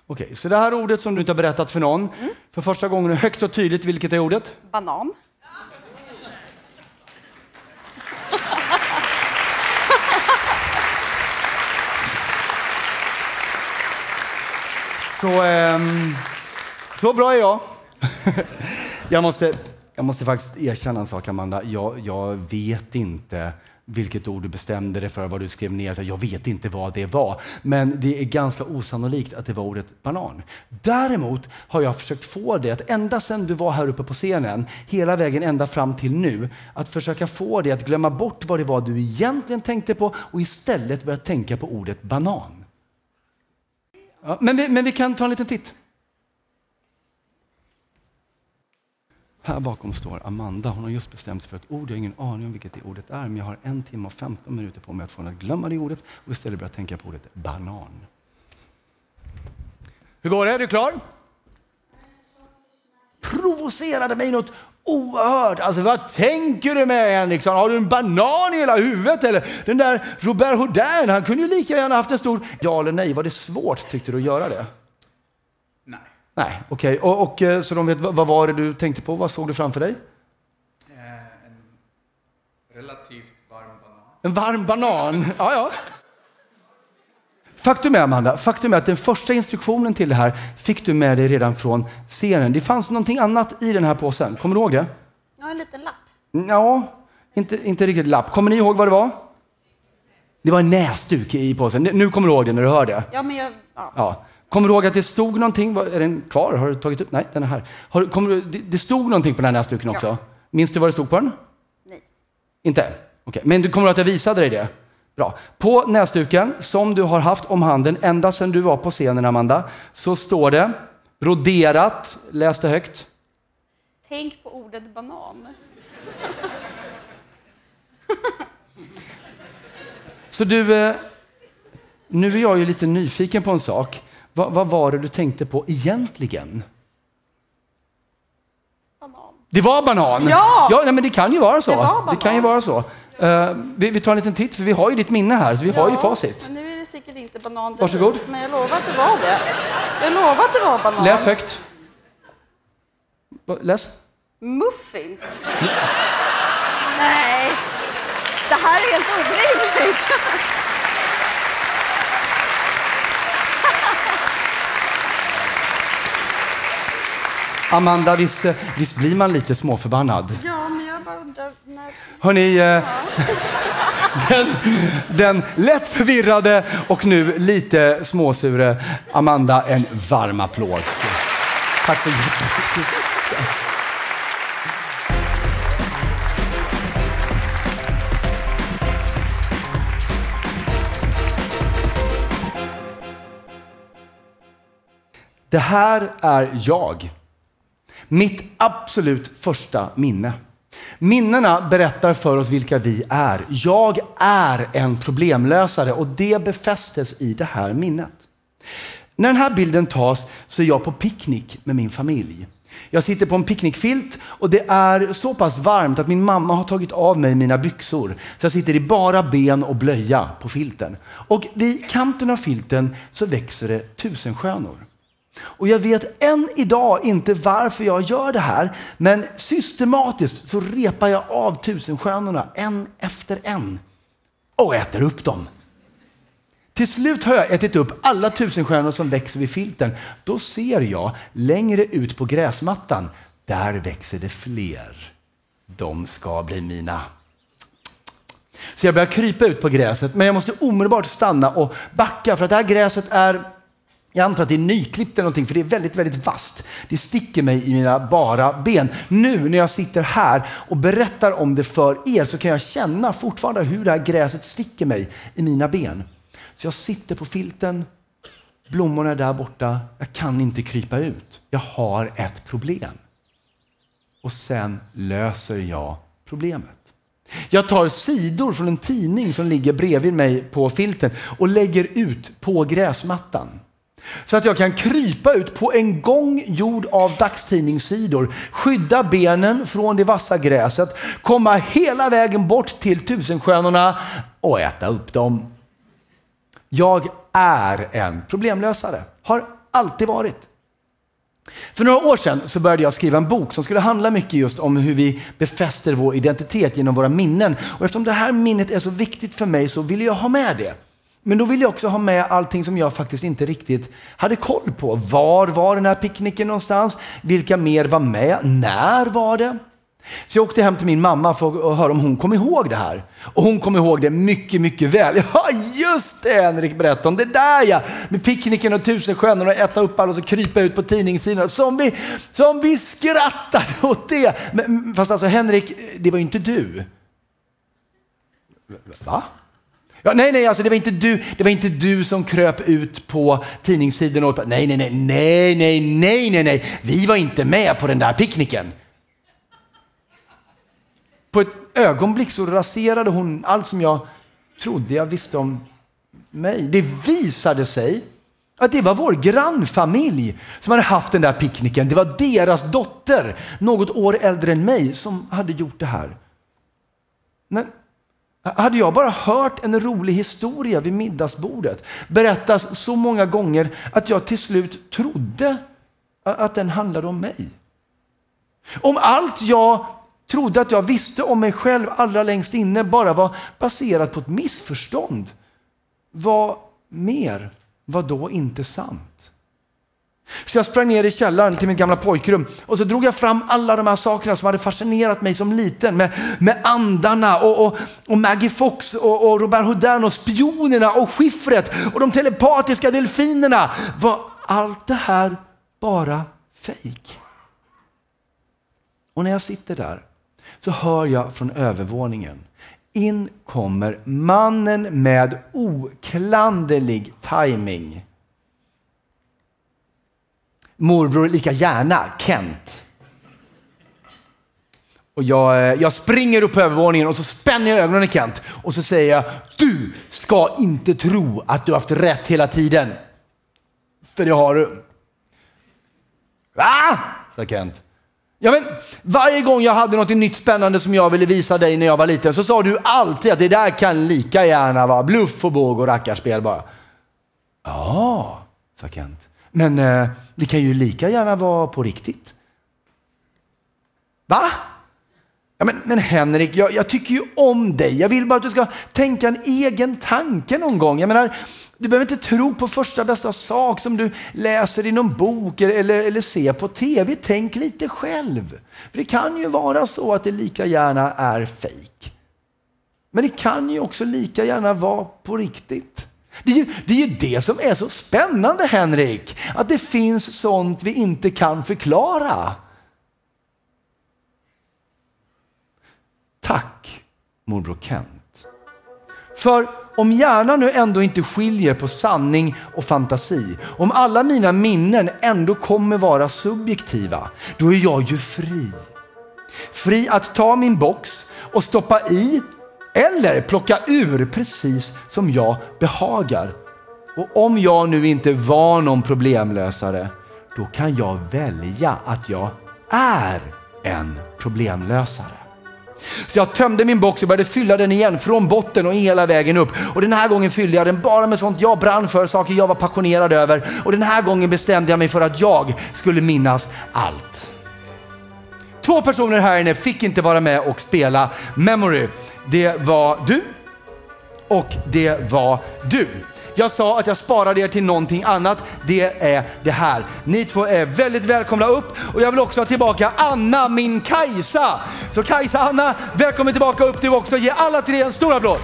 Speaker 2: Okej, så det här ordet som du inte har berättat för någon. För första gången högt och tydligt, vilket är ordet?
Speaker 7: Banan. Så bra är jag. Jag måste faktiskt erkänna en sak, Amanda. Jag vet inte vilket ord du bestämde dig för, vad du skrev ner. Jag vet inte vad det var. Men det är ganska osannolikt att det var ordet banan. Däremot har jag försökt få det att ända sedan du var här uppe på scenen, hela vägen ända fram till nu, att försöka få det att glömma bort vad det var du egentligen tänkte på och istället börja tänka på ordet banan. Ja, men vi kan ta en liten titt. Här bakom står Amanda. Hon har just bestämt sig för ett ord. Jag har ingen aning om vilket det ordet är. Men jag har 1 timme och 15 minuter på mig att få henne att glömma det ordet. Och istället börja tänka på ordet banan. Hur går det? Är du klar? Provocerade mig något oerhört. Alltså vad tänker du med, Henriksson? Har du en banan i hela huvudet? Eller den där Robert Houdin, han kunde ju lika gärna haft en stor... Ja eller nej, var det svårt tyckte du att göra det? Nej, okej. Och så de vet, vad var det du tänkte på? Vad såg du framför dig?
Speaker 8: En relativt varm banan.
Speaker 2: En varm banan? Ja. Faktum är, Amanda, att den första instruktionen till det här fick du med dig redan från scenen. Det fanns någonting annat i den här påsen. Kommer du ihåg det?
Speaker 7: Ja, en liten lapp.
Speaker 2: Ja, inte riktigt lapp. Kommer ni ihåg vad det var? Det var en näsduk i påsen. Nu kommer du ihåg det när du hör det.
Speaker 7: Ja, men
Speaker 2: Ja. Kommer du ihåg att det stod någonting? Är den kvar? Har du tagit ut? Nej, den är här. Det stod någonting på den här näsduken också. Ja. Minns du vad det stod på den?
Speaker 7: Nej.
Speaker 2: Inte? Okej. Men du kommer att jag visade dig det? Bra. På näsduken som du har haft om handen ända sedan du var på scenen, Amanda, så står det broderat. Läs det högt.
Speaker 7: Tänk på ordet banan.
Speaker 2: Så du... Nu är jag ju lite nyfiken på en sak. Vad var det du tänkte på egentligen?
Speaker 7: Banan.
Speaker 2: Det var banan?
Speaker 7: Ja!
Speaker 2: Nej, men det kan ju vara så.
Speaker 7: Det var banan.
Speaker 2: Det kan ju vara så. Vi tar en liten titt, för vi har ju ditt minne här, så vi har ju facit.
Speaker 7: Men nu är det säkert inte banan.
Speaker 2: Varsågod.
Speaker 7: Men jag lovar att det var det. Jag lovar att det var banan.
Speaker 2: Läs högt. Läs.
Speaker 7: Muffins. Nej. Det här är helt orimligt. Amanda, visst blir man lite småförbannad?
Speaker 1: Ja, men jag bara undrar när...
Speaker 7: Hörrni, den lätt förvirrade och nu lite småsure Amanda, en varm applåd. Tack så mycket. Det här är jag. Mitt absolut första minne. Minnena berättar för oss vilka vi är. Jag är en problemlösare och det befästes i det här minnet. När den här bilden tas så är jag på picknick med min familj. Jag sitter på en picknickfilt och det är så pass varmt att min mamma har tagit av mig mina byxor. Så jag sitter i bara ben och blöja på filten. Och vid kanten av filten så växer det tusenstjärnor. Och jag vet än idag inte varför jag gör det här, men systematiskt så repar jag av tusenstjärnorna en efter en och äter upp dem. Till slut har jag ätit upp alla tusenstjärnor som växer vid filten. Då ser jag längre ut på gräsmattan, där växer det fler. De ska bli mina. Så jag börjar krypa ut på gräset, men jag måste omedelbart stanna och backa för att det här gräset är... Jag antar att det är nyklippt eller någonting, för det är väldigt, väldigt vasst. Det sticker mig i mina bara ben. Nu när jag sitter här och berättar om det för er så kan jag känna fortfarande hur det här gräset sticker mig i mina ben. Så jag sitter på filten, blommorna är där borta. Jag kan inte krypa ut. Jag har ett problem. Och sen löser jag problemet. Jag tar sidor från en tidning som ligger bredvid mig på filten och lägger ut på gräsmattan. Så att jag kan krypa ut på en gång gjord av dagstidningssidor, skydda benen från det vassa gräset, komma hela vägen bort till tusenstjärnorna och äta upp dem. Jag är en problemlösare. Har alltid varit. För några år sedan så började jag skriva en bok som skulle handla mycket just om hur vi befäster vår identitet genom våra minnen. Och eftersom det här minnet är så viktigt för mig så ville jag ha med det. Men då vill jag också ha med allting som jag faktiskt inte riktigt hade koll på. Var var den här picknicken någonstans? Vilka mer var med? När var det? Så jag åkte hem till min mamma för att höra om hon kom ihåg det här. Och hon kom ihåg det mycket, mycket väl. Ja, just det, Henrik berättade om det där, ja. Med picknicken och tusenstjärnorna och äta upp alla och så krypa ut på tidningssidorna. Som vi skrattade åt det. Men, fast alltså Henrik, det var ju inte du. Va? Ja, nej, alltså det var inte du som kröp ut på tidningssidan och nej. Vi var inte med på den där picknicken. På ett ögonblick så raserade hon allt som jag trodde jag visste om mig. Det visade sig att det var vår grannfamilj som hade haft den där picknicken. Det var deras dotter, något år äldre än mig, som hade gjort det här. Men hade jag bara hört en rolig historia vid middagsbordet berättas så många gånger att jag till slut trodde att den handlade om mig. Om allt jag trodde att jag visste om mig själv allra längst inne bara var baserat på ett missförstånd, vad mer var då inte sant? Så jag sprang ner i källaren till mitt gamla pojkrum och så drog jag fram alla de här sakerna som hade fascinerat mig som liten, med andarna och Maggie Fox och Robert Houdin och spionerna och skiffret och de telepatiska delfinerna. Var allt det här bara fejk? Och när jag sitter där så hör jag från övervåningen: in kommer mannen med oklanderlig timing. Morbror lika gärna, Kent. Och jag springer upp på övervåningen och så spänner jag ögonen i Kent. Och så säger jag: du ska inte tro att du har haft rätt hela tiden. För det har du. Va? Sa Kent. Ja, men varje gång jag hade något nytt spännande som jag ville visa dig när jag var liten så sa du alltid att det där kan lika gärna vara bluff och båg och rackarspel bara. Ja, sa Kent. Men det kan ju lika gärna vara på riktigt. Va? Ja, men Henrik, jag tycker ju om dig. Jag vill bara att du ska tänka en egen tanke någon gång. Jag menar,
Speaker 2: Du behöver inte tro på första bästa sak som du läser i någon bok eller ser på tv. Tänk lite själv. För det kan ju vara så att det lika gärna är fake. Men det kan ju också lika gärna vara på riktigt. Det är ju det som är så spännande, Henrik. Att det finns sånt vi inte kan förklara. Tack, morbror Kent. För om hjärnan nu ändå inte skiljer på sanning och fantasi, om alla mina minnen ändå kommer vara subjektiva, då är jag ju fri. Fri att ta min box och stoppa i eller plocka ur precis som jag behagar. Och om jag nu inte var någon problemlösare, då kan jag välja att jag är en problemlösare. Så jag tömde min box och började fylla den igen från botten och hela vägen upp. Och den här gången fyllde jag den bara med sånt jag brann för, saker jag var passionerad över. Och den här gången bestämde jag mig för att jag skulle minnas allt. 2 personer här inne fick inte vara med och spela Memory. Det var du och det var du. Jag sa att jag sparade er till någonting annat. Det är det här. Ni 2 är väldigt välkomna upp. Och jag vill också ha tillbaka Anna, min Kajsa. Så Kajsa, Anna, välkommen tillbaka upp du också. Ge alla 3 en stor applåd.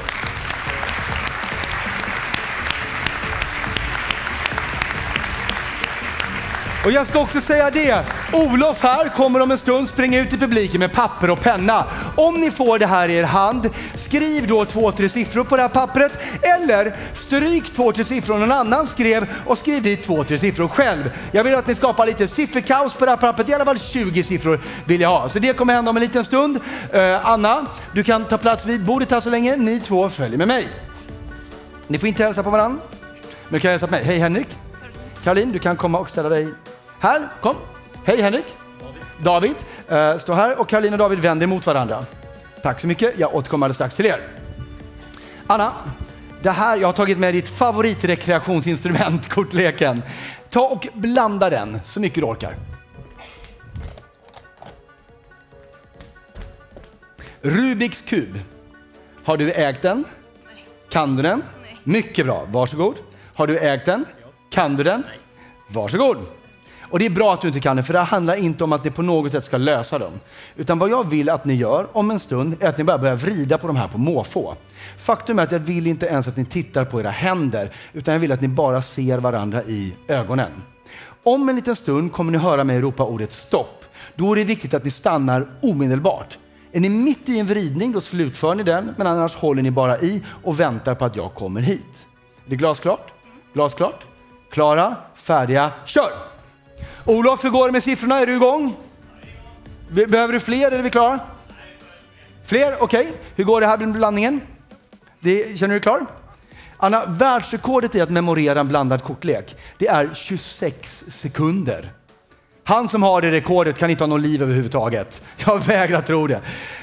Speaker 2: Och jag ska också säga det. Olof här kommer om en stund springa ut i publiken med papper och penna. Om ni får det här i er hand, skriv då 2-3 siffror på det här pappret. Eller stryk 2-3 siffror någon annan skrev och skriv dit 2-3 siffror själv. Jag vill att ni skapar lite sifferkaos på det här pappret. I alla fall 20 siffror vill jag ha. Så det kommer hända om en liten stund. Anna, du kan ta plats vid bordet här så länge. Ni 2 följer med mig. Ni får inte hälsa på varandra. Men du kan hälsa på mig. Hej Henrik. Caroline, du kan komma och ställa dig här. Kom. Hej Henrik. David. Stå här och Caroline och David vänder mot varandra. Tack så mycket. Jag återkommer alldeles strax till er. Anna, det här, jag har tagit med ditt favoritrekreationsinstrument, kortleken. Ta och blanda den så mycket du orkar. Rubiks kub. Har du ägt den?
Speaker 6: Nej.
Speaker 2: Kan du den?
Speaker 6: Nej.
Speaker 2: Mycket bra. Varsågod. Har du ägt den? Kan du den? Nej. Varsågod. Och det är bra att du inte kan det, för det handlar inte om att det på något sätt ska lösa dem. Utan vad jag vill att ni gör om en stund är att ni bara börjar vrida på de här på måfå. Faktum är att jag vill inte ens att ni tittar på era händer, utan jag vill att ni bara ser varandra i ögonen. Om en liten stund kommer ni höra mig ropa ordet stopp. Då är det viktigt att ni stannar omedelbart. Är ni mitt i en vridning, då slutför ni den, men annars håller ni bara i och väntar på att jag kommer hit. Är det glasklart? Glasklart? Klara, färdiga, kör! Olof, hur går det med siffrorna? Är du igång? Behöver du fler eller är vi klara? Fler? Okej. Hur går det här med blandningen? Känner du dig klar? Anna, världsrekordet i att memorera en blandad kortlek, det är 26 sekunder. Han som har det rekordet kan inte ha någon liv överhuvudtaget. Jag vägrar tro det.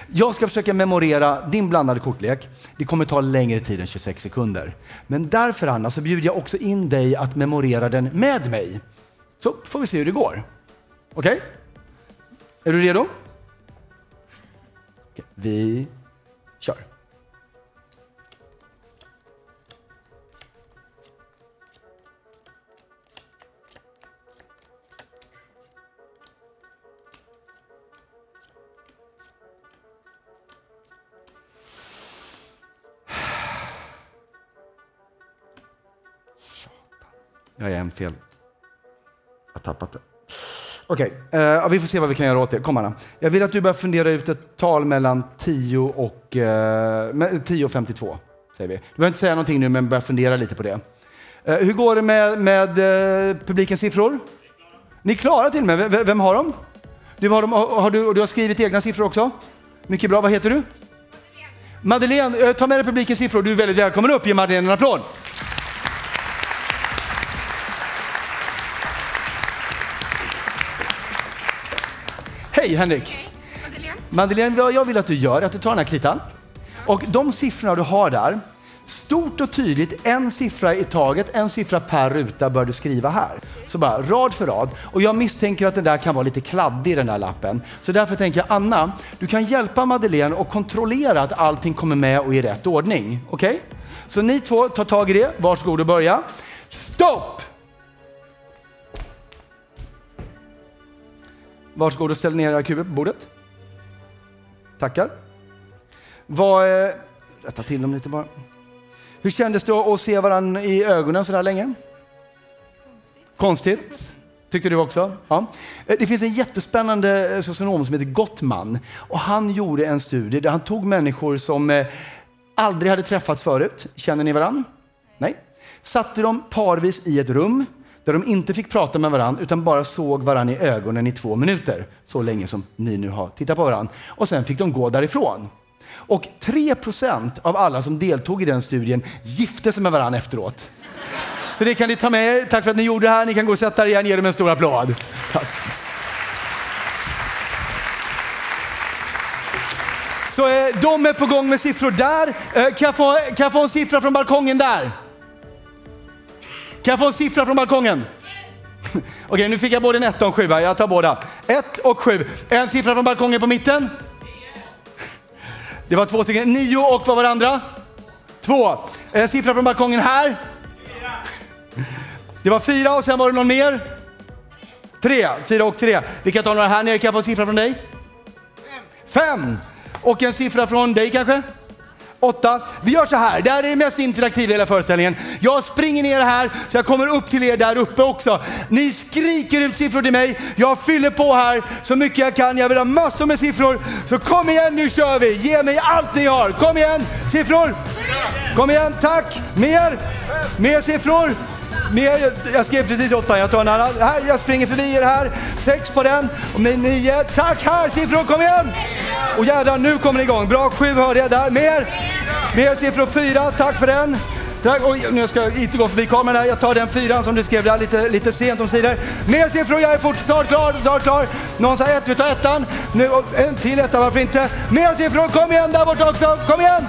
Speaker 2: Jag ska försöka memorera din blandade kortlek. Det kommer ta längre tid än 26 sekunder. Men därför, Anna, så bjuder jag också in dig att memorera den med mig. Så får vi se hur det går. Okej? Är du redo? Okej, vi kör. Jag är en fel. Jag har tappat det. Okej, vi får se vad vi kan göra åt det. Kom Anna. Jag vill att du börjar fundera ut ett tal mellan 10 och 52. Säger vi. Du behöver inte säga någonting nu, men börja fundera lite på det. Hur går det med publikens siffror? Ni är klara till mig. Vem har dem? Du har skrivit egna siffror också? Mycket bra. Vad heter du? Madeleine, ta med dig publikens siffror. Du är väldigt välkommen upp. Ge Madeleine en applåd. Hej Henrik.
Speaker 6: Madeleine.
Speaker 2: Madeleine, vad jag vill att du gör är att du tar den här kritan. Och de siffrorna du har där, stort och tydligt, en siffra i taget, en siffra per ruta bör du skriva här. Så bara rad för rad. Och jag misstänker att den där kan vara lite kladdig, den där lappen. Så därför tänker jag, Anna, du kan hjälpa Madeleine och kontrollera att allting kommer med och i rätt ordning. Okej? Så ni två tar tag i det. Varsågod och börja. Stopp! Varsågod och ställ ner era kuber på bordet. Tackar. Rätta till dem lite bara. Hur kändes det att se varandra i ögonen så där länge? Konstigt. Tyckte du också? Ja. Det finns en jättespännande socionom som heter Gottman. Och han gjorde en studie där han tog människor som aldrig hade träffats förut. Känner ni varandra? Nej. Satte dem parvis i ett rum där de inte fick prata med varandra utan bara såg varandra i ögonen i 2 minuter. Så länge som ni nu har tittat på varandra. Och sen fick de gå därifrån. Och 3% av alla som deltog i den studien gifte sig med varandra efteråt. Så det kan ni ta med er. Tack för att ni gjorde det här. Ni kan gå och sätta er igen. Ge dem en stor applåd. Tack. Så de är på gång med siffror där. Kan jag få en siffra från balkongen där? Kan jag få en siffra från balkongen? Okej, nu fick jag både en 1 och en 7. Jag tar båda. 1 och 7. En siffra från balkongen på mitten. Det var 2 stycken. 9 och vad var det andra? 2. En siffra från balkongen här. 4. Det var 4 och sen var det någon mer? 3. 4 och 3. Vi kan ta några här nere. Kan jag få en siffra från dig? 5. Och en siffra från dig kanske? 8. Vi gör så här. Det här är det mest interaktiva i hela föreställningen. Jag springer ner här så jag kommer upp till er där uppe också. Ni skriker ut siffror till mig. Jag fyller på här så mycket jag kan. Jag vill ha massor med siffror. Så kom igen, nu kör vi. Ge mig allt ni har. Kom igen, siffror. Kom igen, tack. Mer siffror. Mer. Jag skrev precis 8. Jag tar en annan. Här, jag springer förbi er här. 6 på den. Och med 9. Tack, här siffror. Kom igen. Och jädrar, nu kommer ni igång. Bra, 7 hörde jag där. Mer siffror. 4. Tack för den. Tack. Oj, nu ska jag inte gå förbi kameran här. Jag tar den 4 som du skrev där lite sent om sidor. Mer siffror. Jag är fort snart klar. Någon sa 1. Vi tar 1. Nu en till 1. Varför inte? Mer siffror. Kom igen där borta också. Kom igen.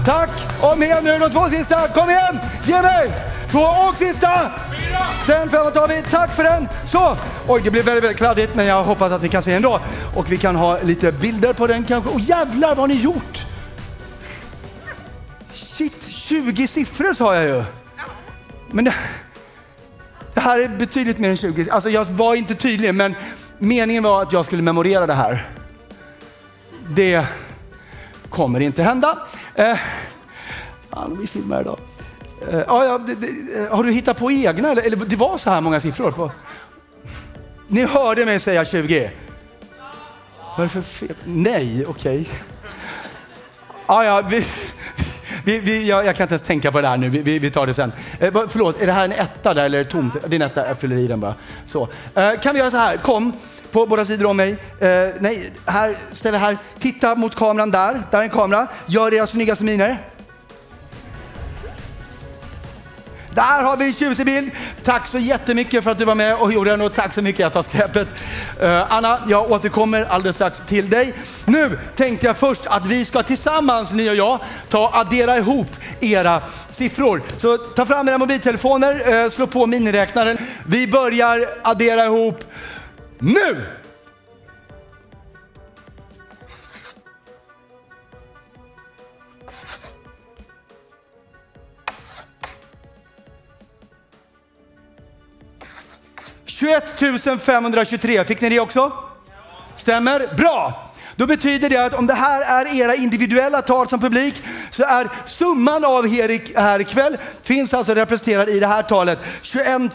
Speaker 2: 4. Tack. Och mer nu. De 2 sista. Kom igen. Ge mig. 2 och sista. 4. Sen 5 tar vi. Tack för den. Så. Oj, det blir väldigt, väldigt kladdigt, men jag hoppas att ni kan se ändå. Och vi kan ha lite bilder på den kanske. Åh jävlar, vad har ni gjort? Shit, 20 siffror sa jag ju. Men det här är betydligt mer än 20. Alltså jag var inte tydlig, men meningen var att jag skulle memorera det här. Det kommer inte hända. Vi filmar idag. Har du hittat på egna? Eller det var så här många siffror på? Ni hörde mig säga 20. Varför fel? Nej, okej. Jag kan inte ens tänka på det här nu. Vi tar det sen. Förlåt, är det här en 1 där eller tomt? Det är en 1, jag fyller i den bara. Så. Kan vi göra så här? Kom på båda sidor om mig. Nej, här, ställ här. Titta mot kameran där. Där är en kamera. Gör era snyggaste miner. Där har vi en tjusig bild. Tack så jättemycket för att du var med och gjorde den, och tack så mycket att ta skräpet. Anna, jag återkommer alldeles strax till dig. Nu tänkte jag först att vi ska tillsammans, ni och jag, addera ihop era siffror. Så ta fram era mobiltelefoner, slå på miniräknaren. Vi börjar addera ihop nu! $21 523. Fick ni det också? Stämmer? Bra! Då betyder det att om det här är era individuella tal som publik, så är summan av här ikväll finns alltså representerad i det här talet 21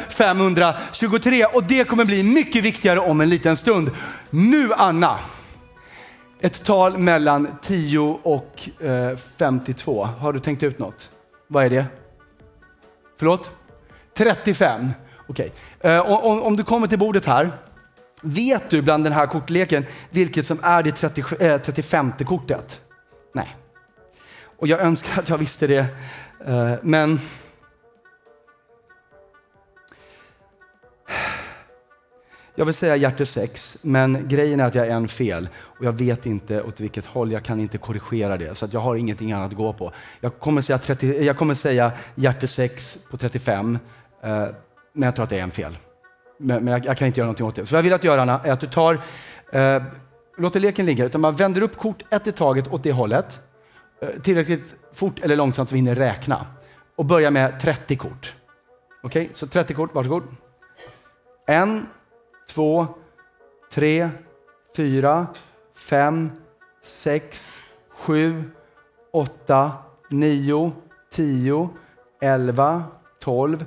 Speaker 2: 523. Och det kommer bli mycket viktigare om en liten stund. Nu Anna, ett tal mellan 10 och 52. Har du tänkt ut något? Vad är det? Förlåt? 35. Okej. Om du kommer till bordet här, vet du bland den här kortleken vilket som är det 35:e kortet? Nej. Och jag önskar att jag visste det, men jag vill säga hjärter 6, men grejen är att jag är en fel och jag vet inte åt vilket håll. Jag kan inte korrigera det, så att jag har ingenting annat att gå på. Jag kommer säga hjärter 6 på 35. Men jag tror att det är en fel. Men jag kan inte göra någonting åt det. Så vad jag vill att göra, Anna, är att du låter leken ligga. Utan man vänder upp kort 1 i taget åt det hållet.
Speaker 7: tillräckligt fort eller långsamt så vi hinner räkna. Och börja med 30 kort. Okej, så 30 kort, varsågod. 1, 2, 3, 4, 5, 6, 7, 8, 9, 10, 11, 12,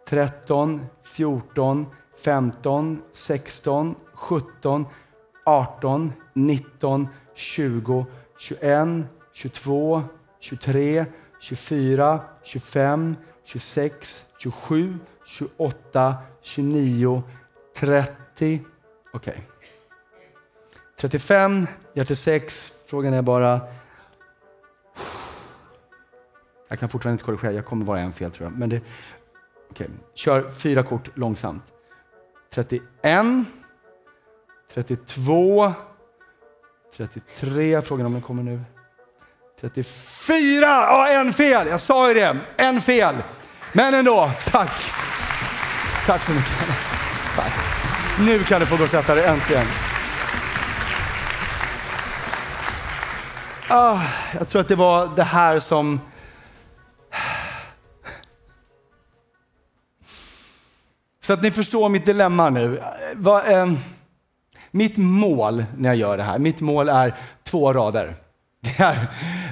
Speaker 7: 13, 14, 15, 16, 17, 18, 19, 20, 21, 22, 23, 24, 25, 26, 27, 28, 29, 30. Okej. 35, hjärta 6. Frågan är bara... Jag kan fortfarande inte korrigera, jag kommer vara en fel tror jag. Men det... Okej, kör 4 kort långsamt. 31, 32, 33, frågan om den kommer nu. 34, en fel, jag sa ju det, en fel. Men ändå, tack. Tack så mycket. Tack. Nu kan du få gå och sätta dig, äntligen. Jag tror att det var det här som... Så att ni förstår mitt dilemma nu. Mitt mål när jag gör det här, mitt mål är 2 rader.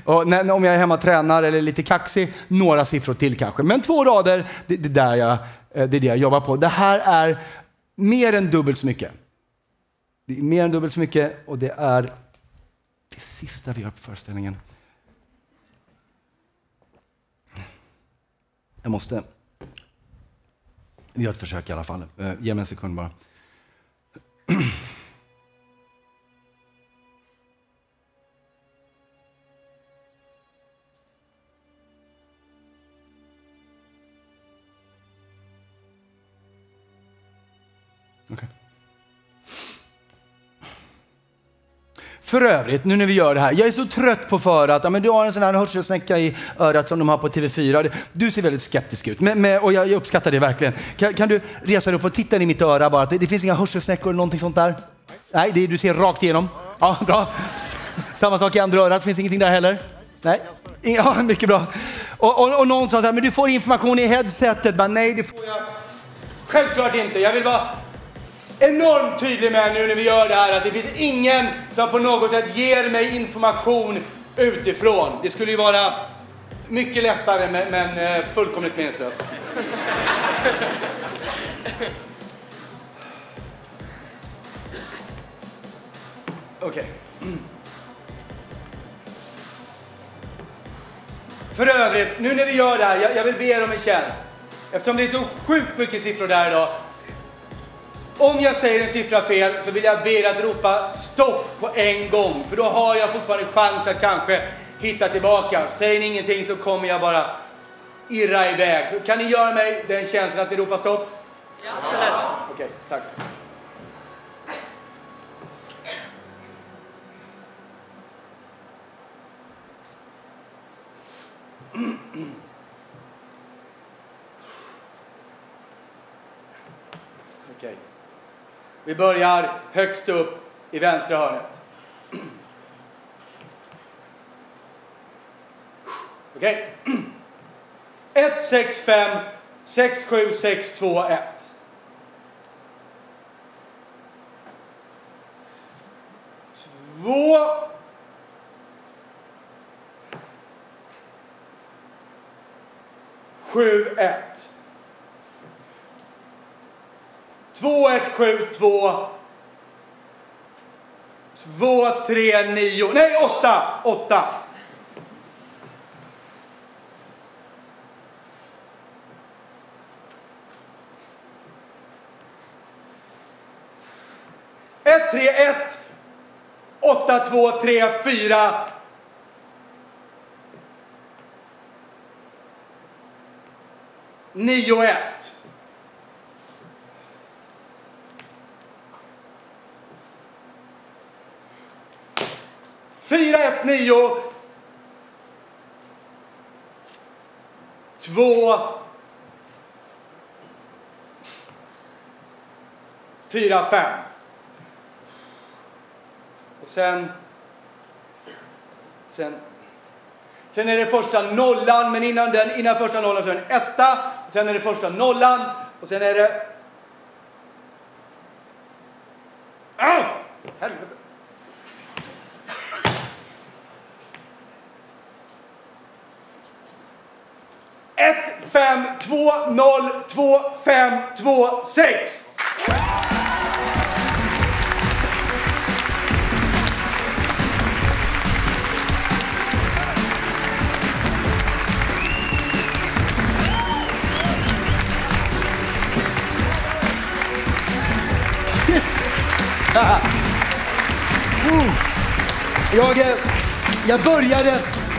Speaker 7: Och om jag är hemma och tränar eller lite kaxig, några siffror till kanske. Men 2 rader, det är det jag jobbar på. Det här är mer än dubbelt så mycket. Det är mer än dubbelt så mycket och det är det sista vi gör på föreställningen. Jag måste... Vi gör ett försök i alla fall. Ge mig en sekund bara. Okay. För övrigt, nu när vi gör det här. Jag är så trött på för att men du har en sån här hörselsnäcka i örat som de har på TV4. Du ser väldigt skeptisk ut. Och jag uppskattar det verkligen. Kan du resa dig upp och titta i mitt öra bara? Det finns inga hörselsnäckor eller någonting sånt där? Nej, du ser rakt igenom. Ja, bra. Samma sak i andra örat. Finns ingenting där heller? Nej. Ja, mycket bra. Och någon sa så här, men du får information i headsetet. Men nej, det får jag självklart inte. Jag vill vara enormt tydlig med nu när vi gör det här att det finns ingen som på något sätt ger mig information utifrån. Det skulle ju vara mycket lättare men fullkomligt meningslöst. Okej. För övrigt, nu när vi gör det här, jag vill be er om en tjänst. Eftersom det är så sjukt mycket siffror där idag. Om jag säger en siffra fel så vill jag be er att ropa stopp på en gång. För då har jag fortfarande chans att kanske hitta tillbaka. Säger ni ingenting så kommer jag bara irra iväg. Så kan ni göra mig den känslan att ni ropar stopp?
Speaker 6: Ja, absolut.
Speaker 7: Okej, tack. Okej. Vi börjar högst upp i vänstra hörnet. Okej. 1, 6, 5, 6, 7, 6, 2, 1. 2. 7, 1. 2, 1, 7, 2. 2, 3, 9. Nej, 8. 8. Ett, 3, 1. 8, 2, 3, 4. 9, 1. 4, 1, 9. 2. 4, 5. Och sen Sen är det första nollan, men innan första nollan så är det en etta. Sen är det första nollan och sen är det... Helvete. Ett, 5, 2, 0, 2, 5, 2, 6.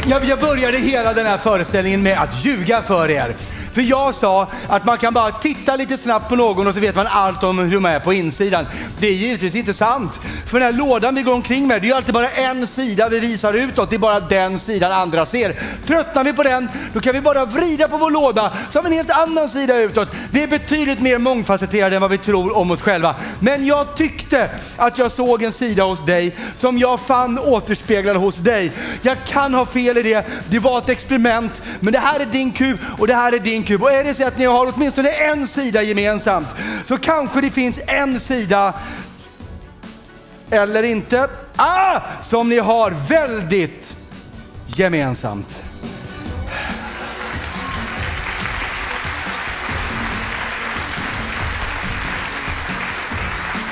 Speaker 7: Jag började hela den här föreställningen med att ljuga för er. För jag sa att man kan bara titta lite snabbt på någon och så vet man allt om hur man är på insidan. Det är givetvis inte sant. För den här lådan vi går omkring med, det är ju alltid bara en sida vi visar utåt. Det är bara den sidan andra ser. Tröttnar vi på den, då kan vi bara vrida på vår låda så har vi en helt annan sida utåt. Vi är betydligt mer mångfacetterade än vad vi tror om oss själva. Men jag tyckte att jag såg en sida hos dig som jag fann återspeglad hos dig. Jag kan ha fel i det. Det var ett experiment. Men det här är din kub och det här är din kub. Och är det så att ni har åtminstone en sida gemensamt, så kanske det finns en sida eller inte som ni har väldigt gemensamt.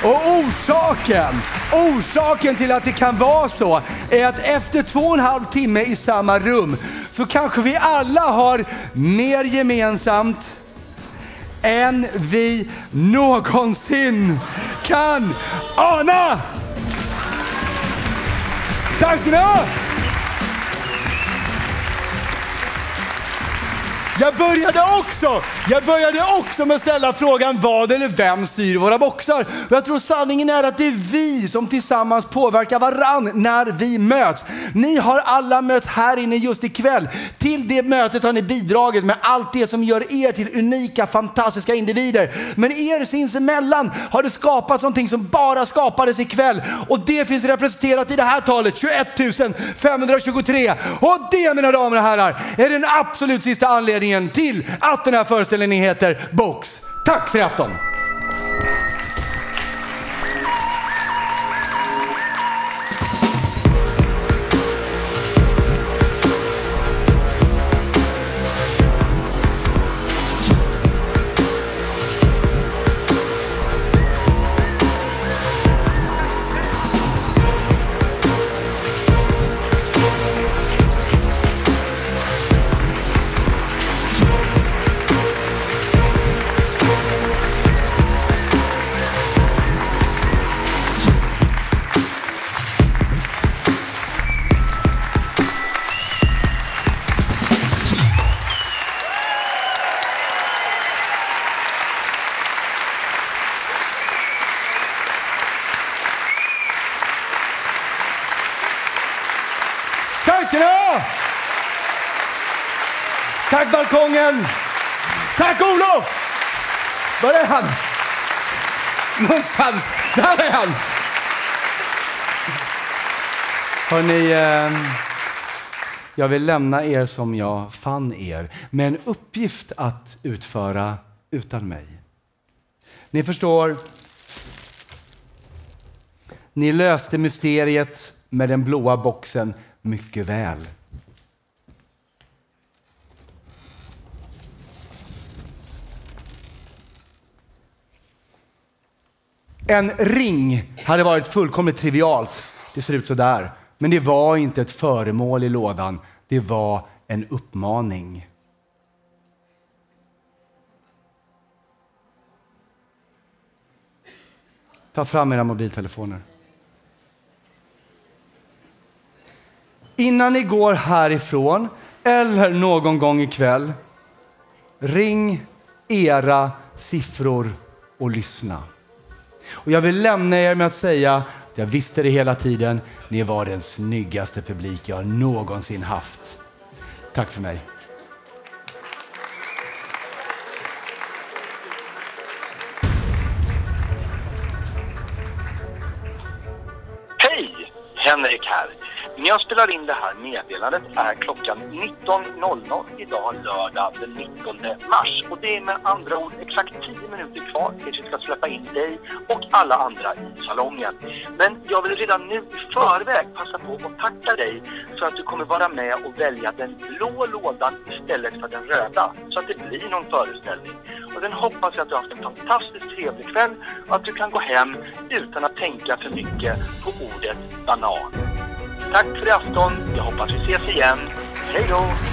Speaker 7: Och orsaken till att det kan vara så är att efter 2,5 timme i samma rum så kanske vi alla har mer gemensamt än vi någonsin kan ana. Tack ska ni ha! Jag började också med att ställa frågan vad eller vem styr våra boxar. Och jag tror sanningen är att det är vi som tillsammans påverkar varann när vi möts. Ni har alla möts här inne just ikväll. Till det mötet har ni bidragit med allt det som gör er till unika, fantastiska individer. Men er sinsemellan har det skapats någonting som bara skapades ikväll. Och det finns representerat i det här talet, 21 523. Och det, mina damer och herrar, är den absolut sista anledningen till att den här föreställningen heter Box. Tack för afton! Tack balkongen! Tack Olof! Var är han? Någonstans. Där är han! Hörrni, jag vill lämna er som jag fann er. Med en uppgift att utföra utan mig. Ni förstår. Ni löste mysteriet med den blåa boxen mycket väl. En ring hade varit fullkomligt trivialt. Det ser ut så där. Men det var inte ett föremål i lådan. Det var en uppmaning. Ta fram era mobiltelefoner. Innan ni går härifrån eller någon gång ikväll, ring era siffror och lyssna. Och jag vill lämna er med att säga att jag visste det hela tiden. Ni var den snyggaste publik jag någonsin haft. Tack för mig.
Speaker 9: Hej! Henrik här. När jag spelar in det här meddelandet är klockan 19.00 idag, lördag den 19 mars. Och det är med andra ord exakt 10 minuter kvar tills vi ska släppa in dig och alla andra i salongen. Men jag vill redan nu i förväg passa på att tacka dig för att du kommer vara med och välja den blå lådan istället för den röda. Så att det blir någon föreställning. Och den hoppas jag att du har haft en fantastiskt trevlig kväll och att du kan gå hem utan att tänka för mycket på ordet banan. Tack för i afton. Jag hoppas vi ses igen. Hej då!